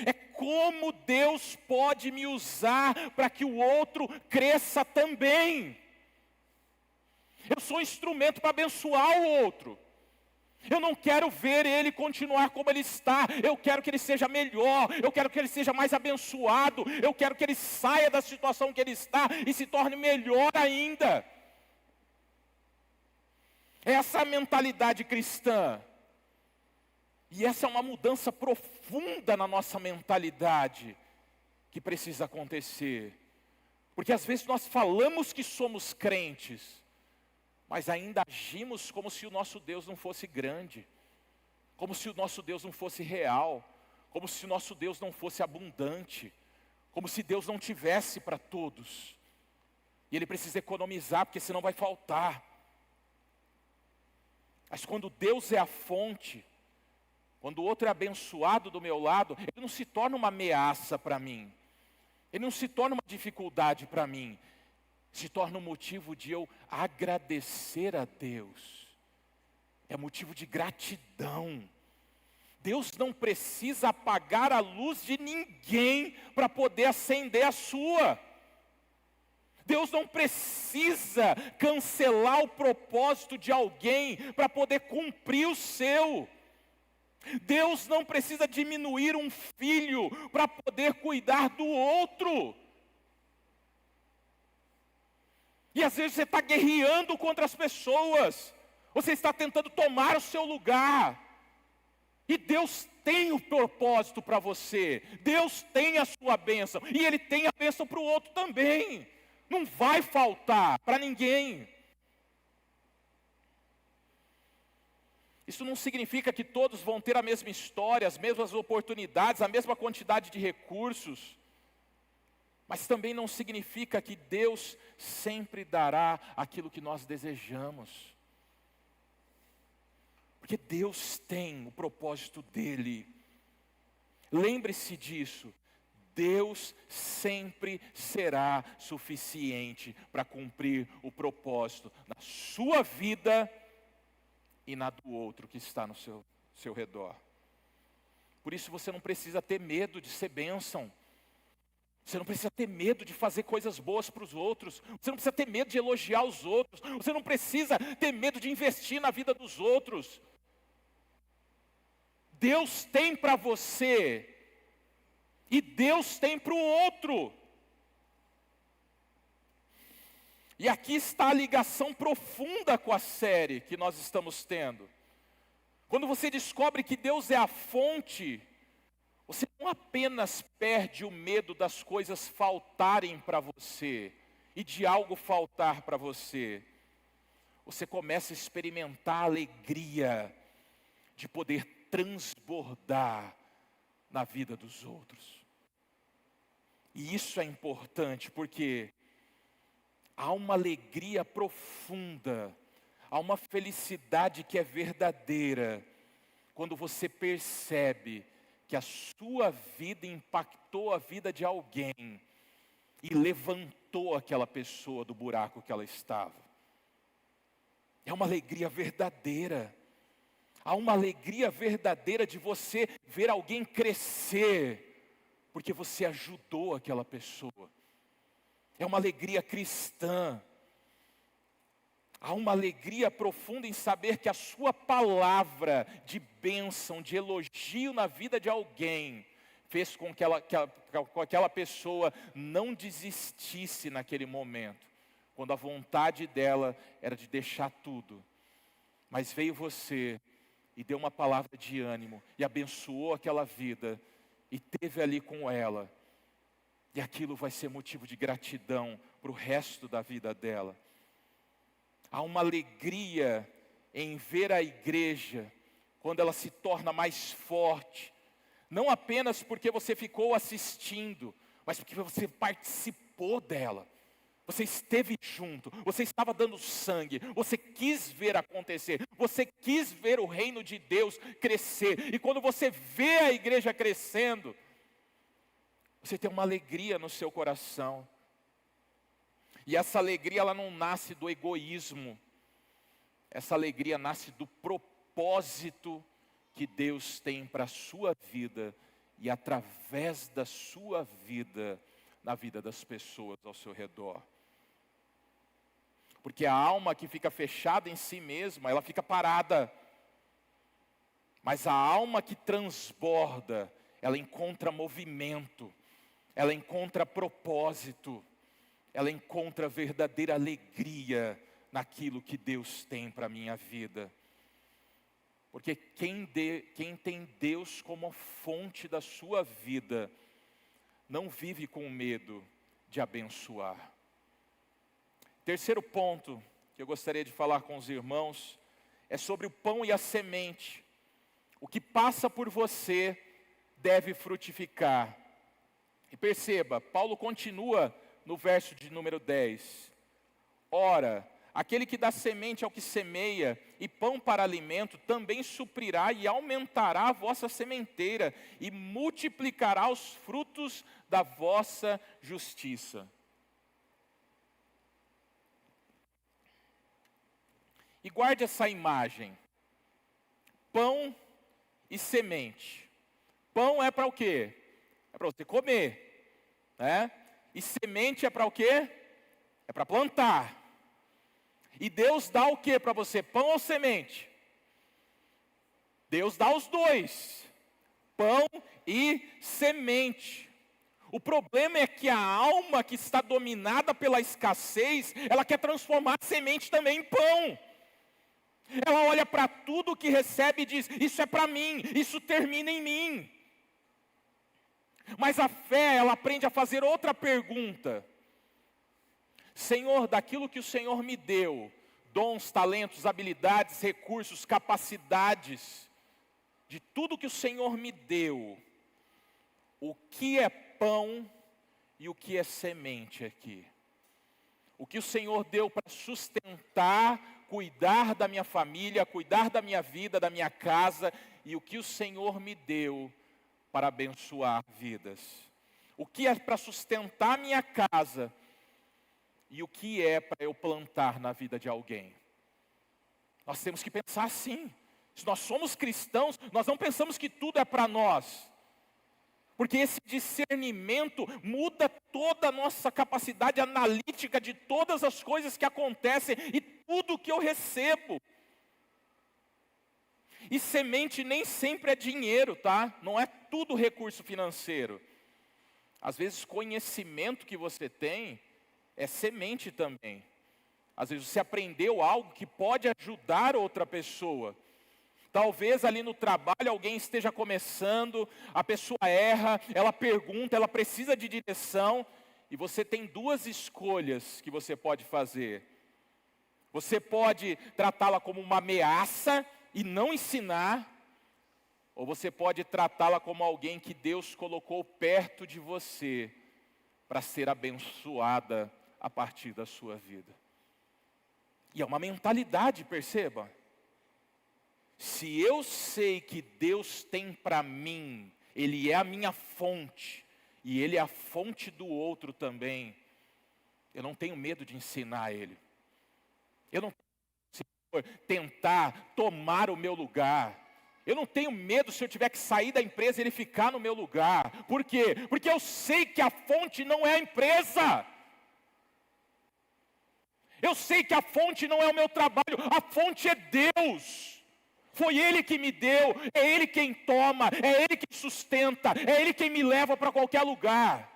É como Deus pode me usar para que o outro cresça também. Eu sou instrumento para abençoar o outro. Eu não quero ver ele continuar como ele está. Eu quero que ele seja melhor. Eu quero que ele seja mais abençoado. Eu quero que ele saia da situação que ele está e se torne melhor ainda. Essa é a mentalidade cristã. E essa é uma mudança profunda na nossa mentalidade que precisa acontecer. Porque às vezes nós falamos que somos crentes, mas ainda agimos como se o nosso Deus não fosse grande, como se o nosso Deus não fosse real, como se o nosso Deus não fosse abundante, como se Deus não tivesse para todos. E Ele precisa economizar, porque senão vai faltar. Mas quando Deus é a fonte, quando o outro é abençoado do meu lado, ele não se torna uma ameaça para mim, ele não se torna uma dificuldade para mim, se torna um motivo de eu agradecer a Deus é motivo de gratidão. Deus não precisa apagar a luz de ninguém para poder acender a sua. Deus não precisa cancelar o propósito de alguém para poder cumprir o seu. Deus não precisa diminuir um filho para poder cuidar do outro. E às vezes você está guerreando contra as pessoas. Você está tentando tomar o seu lugar. E Deus tem o propósito para você. Deus tem a sua bênção. E Ele tem a bênção para o outro também. Não vai faltar para ninguém. Isso não significa que todos vão ter a mesma história, as mesmas oportunidades, a mesma quantidade de recursos. Mas também não significa que Deus sempre dará aquilo que nós desejamos. Porque Deus tem o propósito dEle. Lembre-se disso. Deus sempre será suficiente para cumprir o propósito na sua vida e na do outro que está no seu redor. Por isso você não precisa ter medo de ser bênção. Você não precisa ter medo de fazer coisas boas para os outros. Você não precisa ter medo de elogiar os outros. Você não precisa ter medo de investir na vida dos outros. Deus tem para você e Deus tem para o outro. E aqui está a ligação profunda com a série que nós estamos tendo. Quando você descobre que Deus é a fonte, você não apenas perde o medo das coisas faltarem para você e de algo faltar para você. Você começa a experimentar a alegria de poder transbordar na vida dos outros. E isso é importante porque há uma alegria profunda, há uma felicidade que é verdadeira, quando você percebe que a sua vida impactou a vida de alguém e levantou aquela pessoa do buraco que ela estava. É uma alegria verdadeira. Há uma alegria verdadeira de você ver alguém crescer, porque você ajudou aquela pessoa. É uma alegria cristã. Há uma alegria profunda em saber que a sua palavra de bênção, de elogio na vida de alguém, fez com que aquela pessoa não desistisse naquele momento, quando a vontade dela era de deixar tudo. Mas veio você e deu uma palavra de ânimo, e abençoou aquela vida, e teve ali com ela. E aquilo vai ser motivo de gratidão para o resto da vida dela. Há uma alegria em ver a igreja, quando ela se torna mais forte. Não apenas porque você ficou assistindo, mas porque você participou dela. Você esteve junto, você estava dando sangue, você quis ver acontecer, você quis ver o reino de Deus crescer. E quando você vê a igreja crescendo, você tem uma alegria no seu coração. E essa alegria, ela não nasce do egoísmo. Essa alegria nasce do propósito que Deus tem para a sua vida e através da sua vida, na vida das pessoas ao seu redor. Porque a alma que fica fechada em si mesma, ela fica parada. Mas a alma que transborda, ela encontra movimento, ela encontra propósito, ela encontra verdadeira alegria naquilo que Deus tem para a minha vida. Porque quem tem Deus como fonte da sua vida, não vive com medo de abençoar. Terceiro ponto que eu gostaria de falar com os irmãos é sobre o pão e a semente. O que passa por você deve frutificar. E perceba, Paulo continua no verso de número 10. Ora, aquele que dá semente ao que semeia e pão para alimento também suprirá e aumentará a vossa sementeira e multiplicará os frutos da vossa justiça. E guarde essa imagem. pão e semente. Pão é para o quê? É para você comer, né? E semente é para o quê? É para plantar. E Deus dá o quê para você? Pão ou semente? Deus dá os dois. Pão e semente. O problema é que a alma que está dominada pela escassez, ela quer transformar a semente também em pão. Ela olha para tudo que recebe e diz, isso é para mim, isso termina em mim. Mas a fé, ela aprende a fazer outra pergunta. Senhor, daquilo que o Senhor me deu, dons, talentos, habilidades, recursos, capacidades, de tudo que o Senhor me deu, o que é pão e o que é semente aqui? O que o Senhor deu para sustentar, cuidar da minha família, cuidar da minha vida, da minha casa, e o que o Senhor me deu para abençoar vidas. O que é para sustentar minha casa e o que é para eu plantar na vida de alguém. Nós temos que pensar assim. Se nós somos cristãos, nós não pensamos que tudo é para nós. Porque esse discernimento muda toda a nossa capacidade analítica de todas as coisas que acontecem e tudo que eu recebo. E semente nem sempre é dinheiro, tá? Não é tudo recurso financeiro. Às vezes conhecimento que você tem é semente também. Às vezes você aprendeu algo que pode ajudar outra pessoa. Talvez ali no trabalho alguém esteja começando, a pessoa erra, ela pergunta, ela precisa de direção, e você tem duas escolhas que você pode fazer. Você pode tratá-la como uma ameaça e não ensinar, ou você pode tratá-la como alguém que Deus colocou perto de você para ser abençoada a partir da sua vida. E é uma mentalidade, perceba. Se eu sei que Deus tem para mim, Ele é a minha fonte, e Ele é a fonte do outro também, eu não tenho medo de ensinar Ele. Eu não tenho medo de tentar tomar o meu lugar. Eu não tenho medo se eu tiver que sair da empresa e Ele ficar no meu lugar. Por quê? Porque eu sei que a fonte não é a empresa. Eu sei que a fonte não é o meu trabalho, a fonte é Deus. Foi Ele que me deu, é Ele quem toma, é Ele quem sustenta, é Ele quem me leva para qualquer lugar.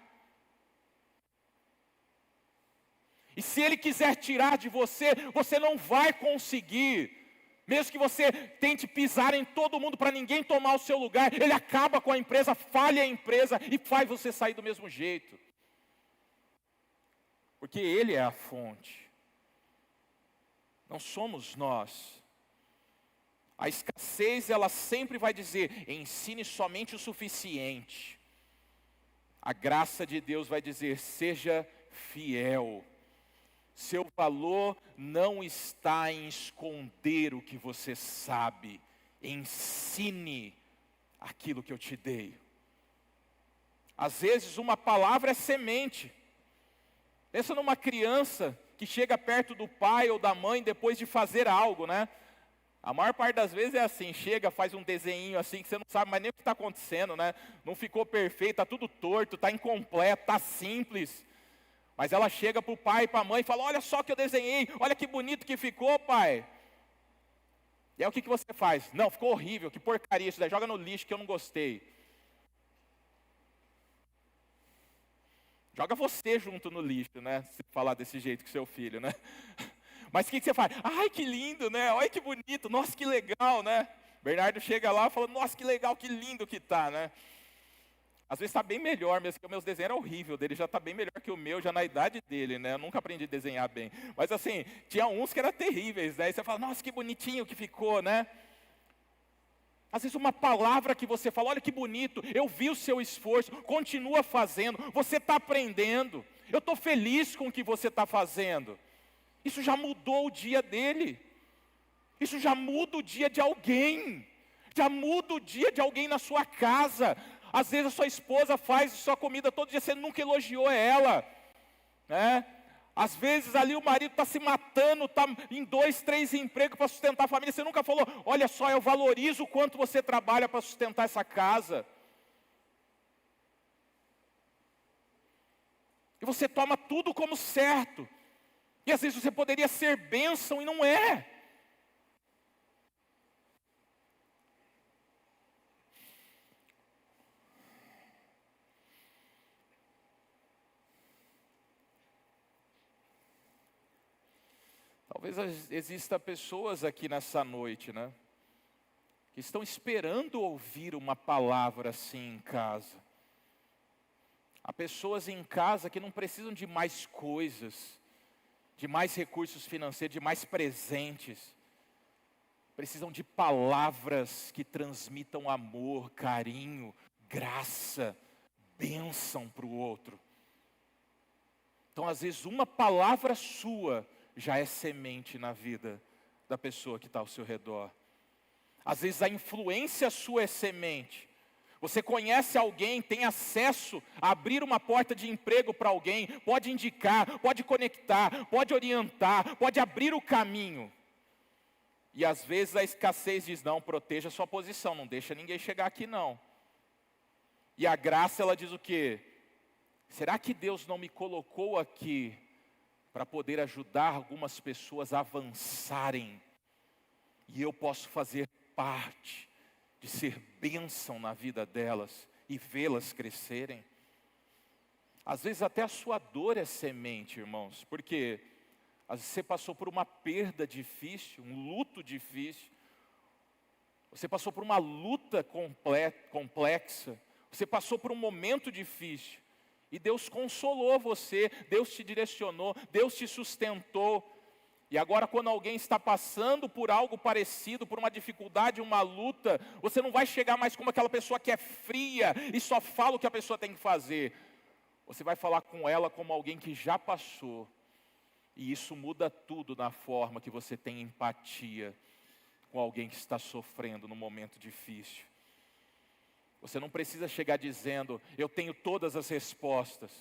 E se Ele quiser tirar de você, você não vai conseguir. Mesmo que você tente pisar em todo mundo para ninguém tomar o seu lugar, Ele acaba com a empresa, falha a empresa e faz você sair do mesmo jeito. Porque Ele é a fonte. Não somos nós. A escassez, ela sempre vai dizer, ensine somente o suficiente. A graça de Deus vai dizer, seja fiel. Seu valor não está em esconder o que você sabe. Ensine aquilo que eu te dei. Às vezes uma palavra é semente. Pensa numa criança que chega perto do pai ou da mãe depois de fazer algo, né? A maior parte das vezes é assim, chega, faz um desenho assim, que você não sabe mais nem o que está acontecendo, né? Não ficou perfeito, está tudo torto, está incompleto, está simples. Mas ela chega para o pai e para a mãe e fala, olha só que eu desenhei, olha que bonito que ficou, pai. E aí o que você faz? Não, ficou horrível, que porcaria isso daí, joga no lixo que eu não gostei. Joga você junto no lixo, né? Se falar desse jeito com seu filho, né? Mas o que você faz? Ai, que lindo, né? Olha que bonito, nossa, que legal, né? Bernardo chega lá e fala, nossa, que legal, que lindo que tá, né? Às vezes está bem melhor, mesmo que os meus desenhos eram horríveis, dele já está bem melhor que o meu, já na idade dele, né? Eu nunca aprendi a desenhar bem. Mas assim, tinha uns que eram terríveis, né? E você fala, nossa, que bonitinho que ficou, né? Às vezes uma palavra que você fala, olha que bonito, eu vi o seu esforço, continua fazendo, você está aprendendo, eu estou feliz com o que você está fazendo. Isso já mudou o dia dele. Isso já muda o dia de alguém. Já muda o dia de alguém na sua casa. Às vezes a sua esposa faz sua comida todo dia, você nunca elogiou ela, né? Às vezes ali o marido está se matando, está em 2, 3 empregos para sustentar a família. Você nunca falou, olha só, eu valorizo o quanto você trabalha para sustentar essa casa. E você toma tudo como certo. E às vezes você poderia ser bênção e não é. Talvez exista pessoas aqui nessa noite, né? Que estão esperando ouvir uma palavra assim em casa. Há pessoas em casa que não precisam de mais coisas, de mais recursos financeiros, de mais presentes. Precisam de palavras que transmitam amor, carinho, graça, bênção para o outro. Então, às vezes, uma palavra sua já é semente na vida da pessoa que está ao seu redor. Às vezes a influência sua é semente. Você conhece alguém, tem acesso a abrir uma porta de emprego para alguém, pode indicar, pode conectar, pode orientar, pode abrir o caminho. E às vezes a escassez diz, não, proteja a sua posição, não deixa ninguém chegar aqui não. E a graça ela diz o quê? Será que Deus não me colocou aqui para poder ajudar algumas pessoas a avançarem? E eu posso fazer parte de ser bênção na vida delas e vê-las crescerem. Às vezes até a sua dor é semente, irmãos, porque às vezes você passou por uma perda difícil, um luto difícil, você passou por uma luta complexa, você passou por um momento difícil, e Deus consolou você, Deus te direcionou, Deus te sustentou. E agora quando alguém está passando por algo parecido, por uma dificuldade, uma luta, você não vai chegar mais como aquela pessoa que é fria e só fala o que a pessoa tem que fazer. Você vai falar com ela como alguém que já passou. E isso muda tudo na forma que você tem empatia com alguém que está sofrendo num momento difícil. Você não precisa chegar dizendo, eu tenho todas as respostas.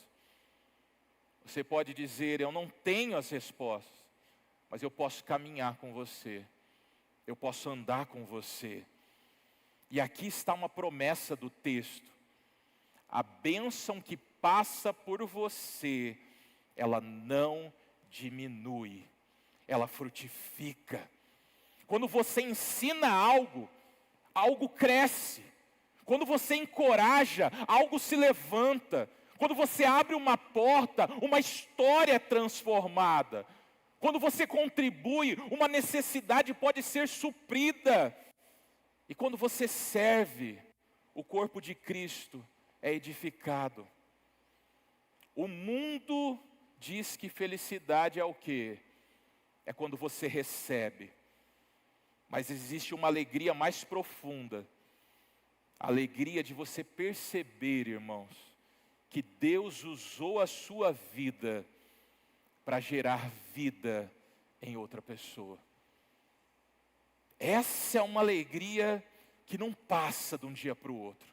Você pode dizer, eu não tenho as respostas, mas eu posso caminhar com você. Eu posso andar com você. E aqui está uma promessa do texto. A bênção que passa por você, ela não diminui, ela frutifica. Quando você ensina algo, algo cresce. Quando você encoraja, algo se levanta. Quando você abre uma porta, uma história é transformada. Quando você contribui, uma necessidade pode ser suprida. E quando você serve, o corpo de Cristo é edificado. O mundo diz que felicidade é o quê? É quando você recebe. Mas existe uma alegria mais profunda. A alegria de você perceber, irmãos, que Deus usou a sua vida para gerar vida em outra pessoa. Essa é uma alegria que não passa de um dia para o outro.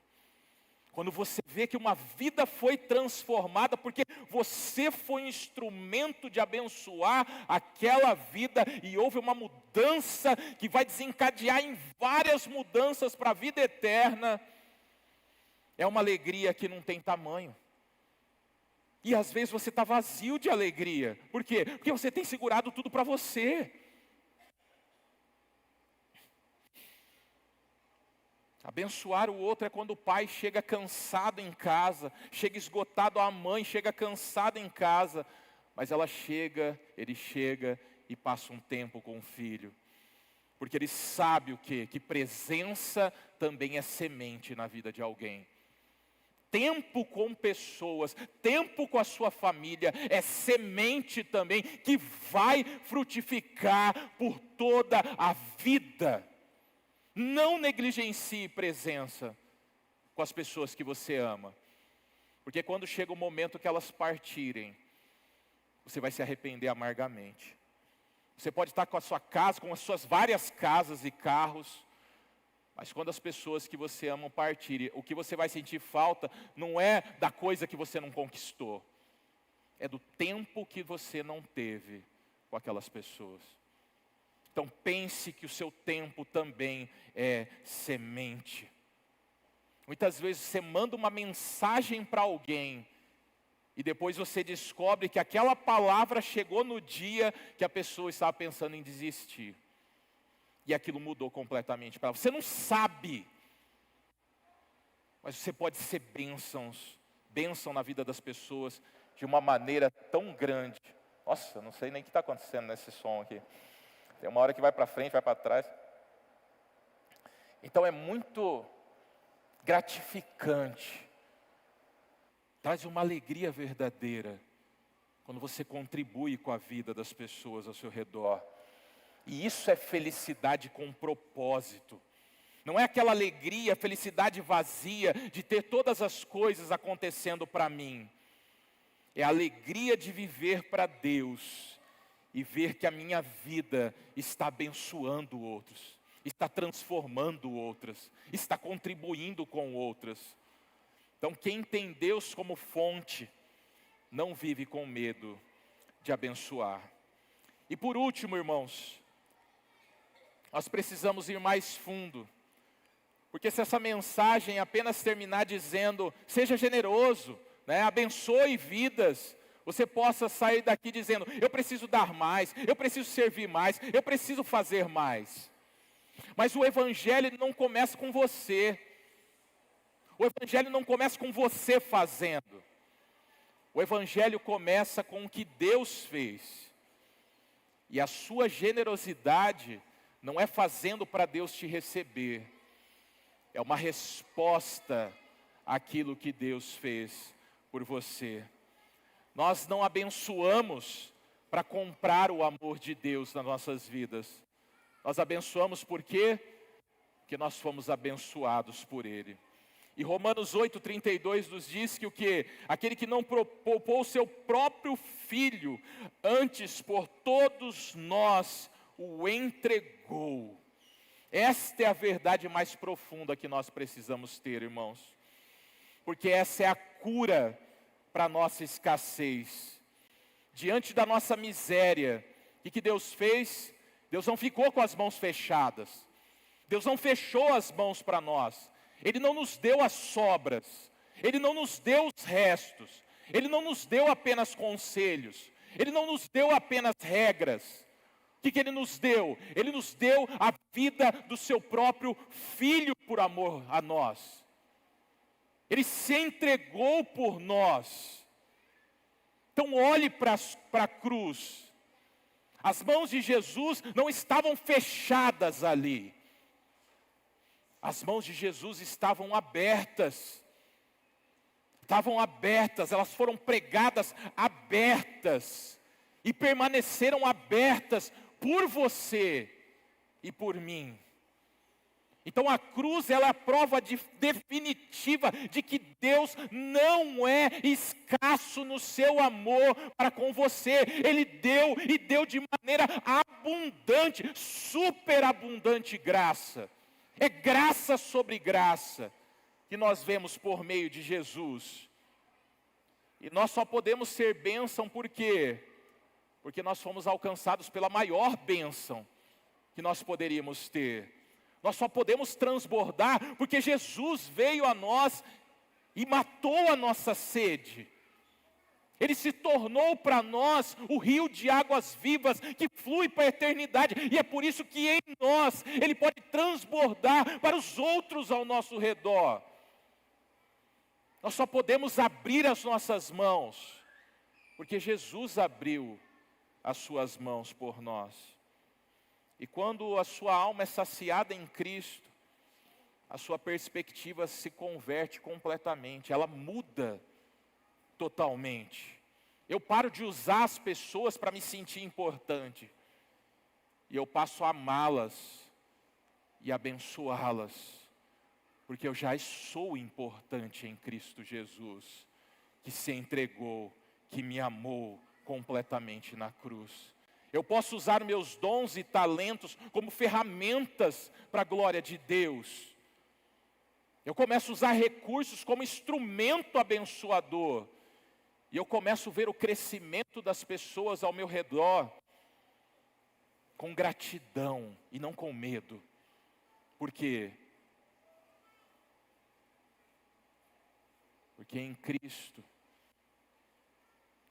Quando você vê que uma vida foi transformada, porque você foi um instrumento de abençoar aquela vida, e houve uma mudança que vai desencadear em várias mudanças para a vida eterna, é uma alegria que não tem tamanho. E às vezes você está vazio de alegria. Por quê? Porque você tem segurado tudo para você. Abençoar o outro é quando o pai chega cansado em casa, chega esgotado, a mãe chega cansada em casa, mas ele chega e passa um tempo com o filho. Porque ele sabe o quê? Que presença também é semente na vida de alguém. Tempo com pessoas, tempo com a sua família, é semente também que vai frutificar por toda a vida. Não negligencie presença com as pessoas que você ama. Porque quando chega o momento que elas partirem, você vai se arrepender amargamente. Você pode estar com a sua casa, com as suas várias casas e carros, mas quando as pessoas que você ama partirem, o que você vai sentir falta não é da coisa que você não conquistou. é do tempo que você não teve com aquelas pessoas. Então pense que o seu tempo também é semente. Muitas vezes você manda uma mensagem para alguém e depois você descobre que aquela palavra chegou no dia que a pessoa estava pensando em desistir. E aquilo mudou completamente para ela. Você não sabe, mas você pode ser bênção na vida das pessoas de uma maneira tão grande. Nossa, não sei nem o que está acontecendo nesse som aqui. Tem uma hora que vai para frente, vai para trás. Então é muito gratificante. Traz uma alegria verdadeira quando você contribui com a vida das pessoas ao seu redor. E isso é felicidade com propósito. Não é aquela alegria, felicidade vazia de ter todas as coisas acontecendo para mim. É a alegria de viver para Deus e ver que a minha vida está abençoando outros, está transformando outras, está contribuindo com outras. Então quem tem Deus como fonte, não vive com medo de abençoar. E por último, irmãos, nós precisamos ir mais fundo. Porque se essa mensagem apenas terminar dizendo, seja generoso, né, abençoe vidas, você possa sair daqui dizendo, eu preciso dar mais, eu preciso servir mais, eu preciso fazer mais. Mas o Evangelho não começa com você. O Evangelho não começa com você fazendo. O Evangelho começa com o que Deus fez. E a sua generosidade não é fazendo para Deus te receber. É uma resposta àquilo que Deus fez por você. Nós não abençoamos para comprar o amor de Deus nas nossas vidas. Nós abençoamos por quê? Porque nós fomos abençoados por Ele. E Romanos 8,32 nos diz que o quê? Aquele que não poupou o seu próprio Filho, antes por todos nós o entregou. Esta é a verdade mais profunda que nós precisamos ter, irmãos. Porque essa é a cura para a nossa escassez. Diante da nossa miséria, o que Deus fez? Deus não ficou com as mãos fechadas. Deus não fechou as mãos para nós. Ele não nos deu as sobras. Ele não nos deu os restos. Ele não nos deu apenas conselhos. Ele não nos deu apenas regras. O que Ele nos deu? Ele nos deu a vida do seu próprio Filho por amor a nós. Ele se entregou por nós. Então olhe para a cruz. As mãos de Jesus não estavam fechadas ali. As mãos de Jesus estavam abertas. Estavam abertas, elas foram pregadas abertas. E permaneceram abertas por você e por mim. Então a cruz ela é a prova definitiva de que Deus não é escasso no seu amor para com você. Ele deu e deu de maneira abundante, superabundante graça. É graça sobre graça que nós vemos por meio de Jesus. E nós só podemos ser bênção por quê? Porque nós fomos alcançados pela maior bênção que nós poderíamos ter. Nós só podemos transbordar porque Jesus veio a nós e matou a nossa sede. Ele se tornou para nós o rio de águas vivas que flui para a eternidade. E é por isso que em nós Ele pode transbordar para os outros ao nosso redor. Nós só podemos abrir as nossas mãos porque Jesus abriu as suas mãos por nós. E quando a sua alma é saciada em Cristo, a sua perspectiva se converte completamente, ela muda totalmente. Eu paro de usar as pessoas para me sentir importante. E eu passo a amá-las e abençoá-las, porque eu já sou importante em Cristo Jesus, que se entregou, que me amou completamente na cruz. Eu posso usar meus dons e talentos como ferramentas para a glória de Deus. Eu começo a usar recursos como instrumento abençoador. E eu começo a ver o crescimento das pessoas ao meu redor com gratidão e não com medo. Por quê? Porque em Cristo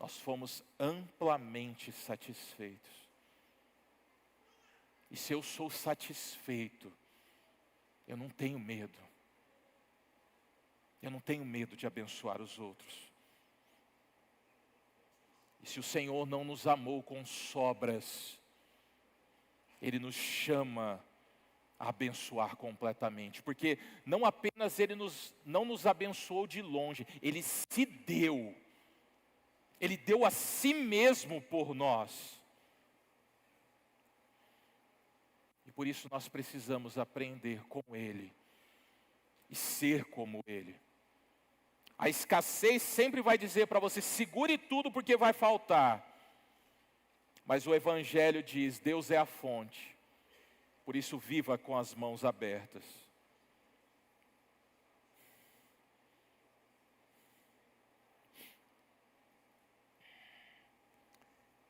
nós fomos amplamente satisfeitos. E se eu sou satisfeito, eu não tenho medo. Eu não tenho medo de abençoar os outros. E se o Senhor não nos amou com sobras, Ele nos chama a abençoar completamente. Porque não apenas Ele não nos abençoou de longe, Ele se deu. Ele deu a si mesmo por nós. E por isso nós precisamos aprender com Ele e ser como Ele. A escassez sempre vai dizer para você, segure tudo porque vai faltar. Mas o Evangelho diz, Deus é a fonte. Por isso viva com as mãos abertas.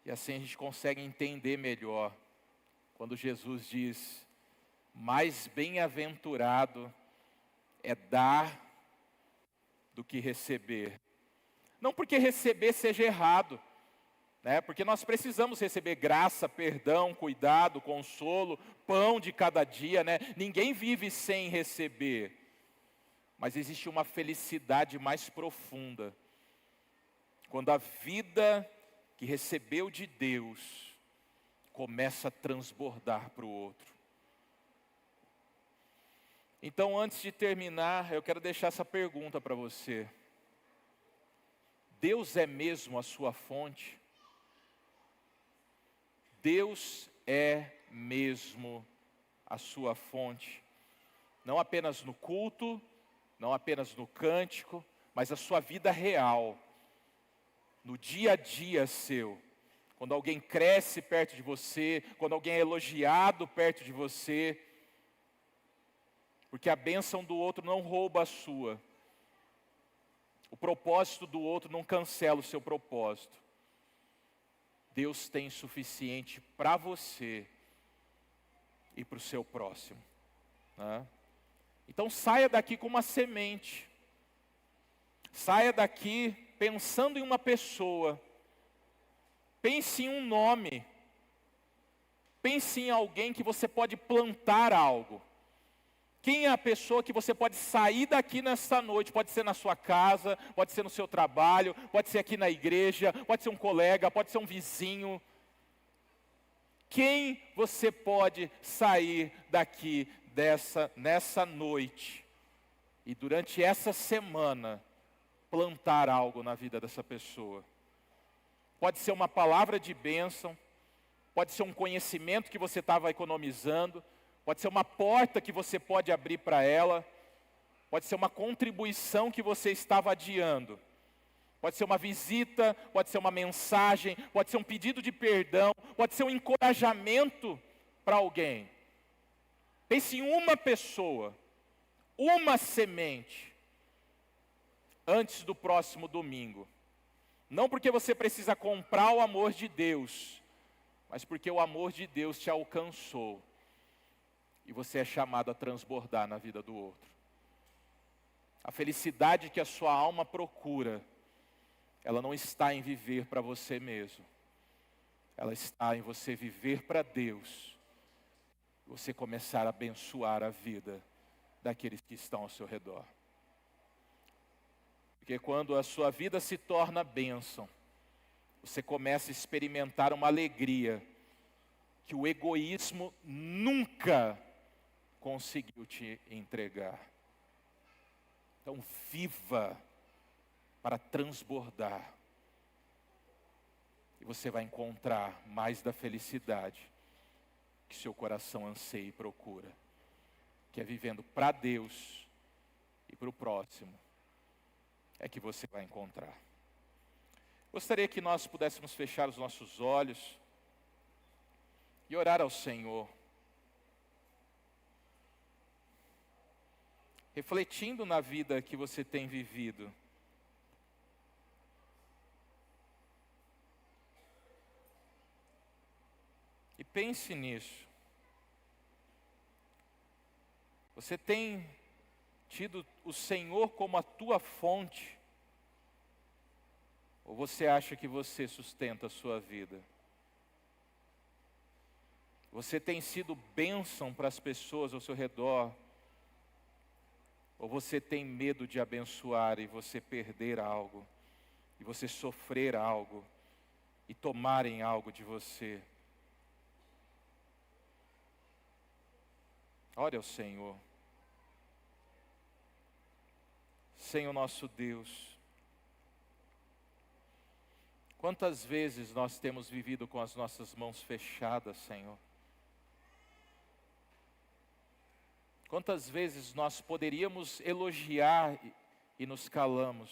E assim a gente consegue entender melhor quando Jesus diz, mais bem-aventurado é dar do que receber. Não porque receber seja errado, né? Porque nós precisamos receber graça, perdão, cuidado, consolo, pão de cada dia, né? Ninguém vive sem receber. Mas existe uma felicidade mais profunda. Quando a vida que recebeu de Deus começa a transbordar para o outro. Então, antes de terminar, eu quero deixar essa pergunta para você. Deus é mesmo a sua fonte? Deus é mesmo a sua fonte? Não apenas no culto, não apenas no cântico, mas a sua vida real, no dia a dia seu. Quando alguém cresce perto de você, quando alguém é elogiado perto de você, porque a bênção do outro não rouba a sua. O propósito do outro não cancela o seu propósito. Deus tem suficiente para você e para o seu próximo, né? Então saia daqui com uma semente. Saia daqui pensando em uma pessoa. Pense em um nome. Pense em alguém que você pode plantar algo. Quem é a pessoa que você pode sair daqui nessa noite? Pode ser na sua casa, pode ser no seu trabalho, pode ser aqui na igreja, pode ser um colega, pode ser um vizinho. Quem você pode sair daqui nessa noite e durante essa semana plantar algo na vida dessa pessoa? Pode ser uma palavra de bênção, pode ser um conhecimento que você estava economizando, pode ser uma porta que você pode abrir para ela, pode ser uma contribuição que você estava adiando, pode ser uma visita, pode ser uma mensagem, pode ser um pedido de perdão, pode ser um encorajamento para alguém. Pense em uma pessoa, uma semente, antes do próximo domingo. Não porque você precisa comprar o amor de Deus, mas porque o amor de Deus te alcançou. E você é chamado a transbordar na vida do outro. A felicidade que a sua alma procura, ela não está em viver para você mesmo. Ela está em você viver para Deus. Você começar a abençoar a vida daqueles que estão ao seu redor. Porque quando a sua vida se torna bênção, você começa a experimentar uma alegria que o egoísmo nunca conseguiu te entregar. Então viva para transbordar. E você vai encontrar mais da felicidade que seu coração anseia e procura. Que é vivendo para Deus e para o próximo. É que você vai encontrar. Gostaria que nós pudéssemos fechar os nossos olhos e orar ao Senhor. Refletindo na vida que você tem vivido. pense nisso. Você tem tido o Senhor como a tua fonte? Ou você acha que você sustenta a sua vida? Você tem sido bênção para as pessoas ao seu redor? Ou você tem medo de abençoar e você perder algo? E você sofrer algo? E tomarem algo de você? Ore ao Senhor. Senhor nosso Deus, quantas vezes nós temos vivido com as nossas mãos fechadas, Senhor? Quantas vezes nós poderíamos elogiar e nos calamos?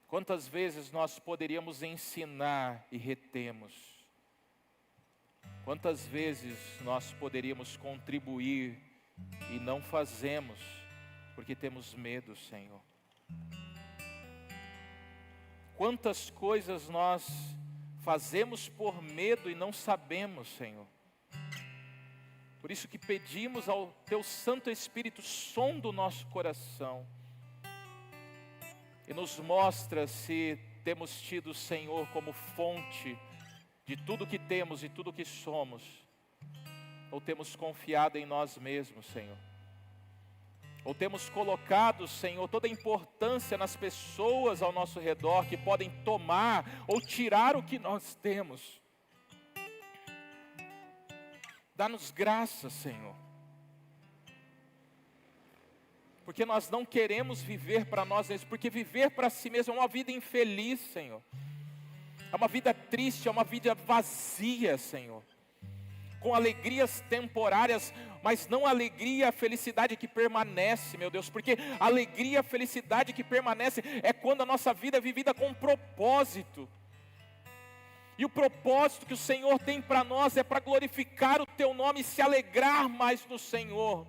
Quantas vezes nós poderíamos ensinar e retemos? Quantas vezes nós poderíamos contribuir e não fazemos, porque temos medo, Senhor? Quantas coisas nós fazemos por medo e não sabemos, Senhor? Por isso que pedimos ao Teu Santo Espírito, sonda o nosso coração e nos mostra se temos tido o Senhor como fonte de tudo que temos e tudo que somos, ou temos confiado em nós mesmos, Senhor. Ou temos colocado, Senhor, toda a importância nas pessoas ao nosso redor que podem tomar ou tirar o que nós temos. Dá-nos graça, Senhor. Porque nós não queremos viver para nós mesmos, porque viver para si mesmo é uma vida infeliz, Senhor. É uma vida triste, é uma vida vazia, Senhor. Com alegrias temporárias, mas não a alegria, a felicidade que permanece, meu Deus. Porque a alegria, a felicidade que permanece é quando a nossa vida é vivida com propósito. E o propósito que o Senhor tem para nós é para glorificar o Teu nome e se alegrar mais no Senhor,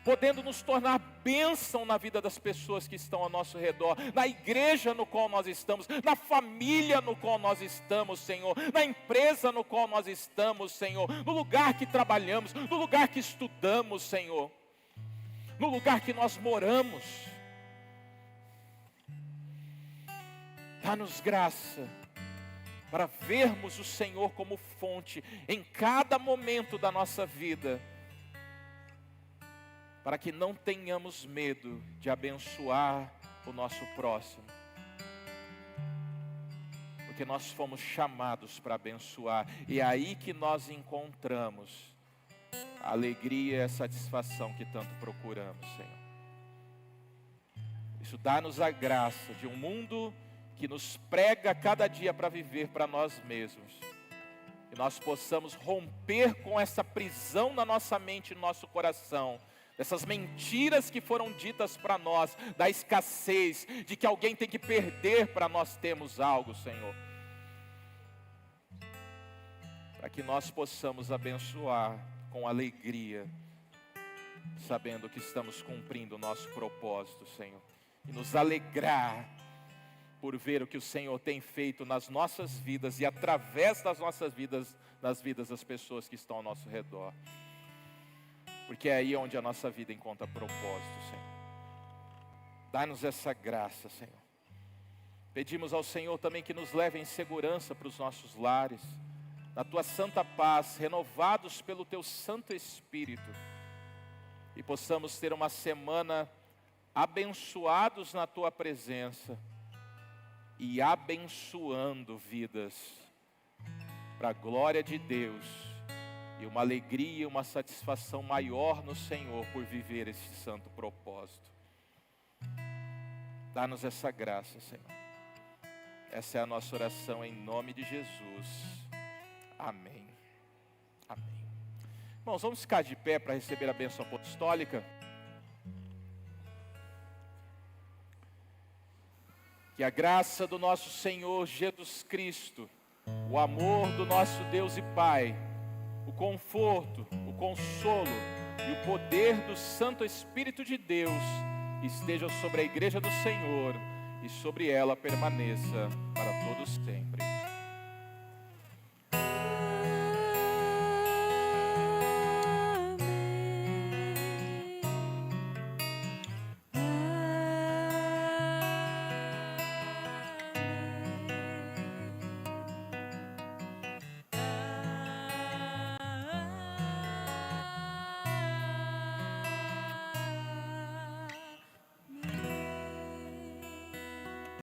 podendo nos tornar bênção na vida das pessoas que estão ao nosso redor, na igreja no qual nós estamos, na família no qual nós estamos, Senhor, na empresa no qual nós estamos, Senhor, no lugar que trabalhamos, no lugar que estudamos, Senhor, no lugar que nós moramos. Dá-nos graça para vermos o Senhor como fonte em cada momento da nossa vida, para que não tenhamos medo de abençoar o nosso próximo, porque nós fomos chamados para abençoar, e é aí que nós encontramos a alegria e a satisfação que tanto procuramos, Senhor. Isso dá-nos a graça de um mundo que nos prega cada dia para viver para nós mesmos, e nós possamos romper com essa prisão na nossa mente e no nosso coração, dessas mentiras que foram ditas para nós, da escassez, de que alguém tem que perder para nós termos algo, Senhor. Para que nós possamos abençoar com alegria, sabendo que estamos cumprindo o nosso propósito, Senhor. E nos alegrar por ver o que o Senhor tem feito nas nossas vidas e através das nossas vidas, nas vidas das pessoas que estão ao nosso redor. Porque é aí onde a nossa vida encontra propósito, Senhor. Dá-nos essa graça, Senhor. Pedimos ao Senhor também que nos leve em segurança para os nossos lares, na Tua santa paz, renovados pelo Teu Santo Espírito, e possamos ter uma semana abençoados na Tua presença e abençoando vidas para a glória de Deus, e uma alegria e uma satisfação maior no Senhor por viver esse santo propósito. Dá-nos essa graça, Senhor. Essa é a nossa oração em nome de Jesus. Amém. Amém. Irmãos, vamos ficar de pé para receber a bênção apostólica. Que a graça do nosso Senhor Jesus Cristo, o amor do nosso Deus e Pai, o conforto, o consolo e o poder do Santo Espírito de Deus estejam sobre a igreja do Senhor e sobre ela permaneça para todos sempre.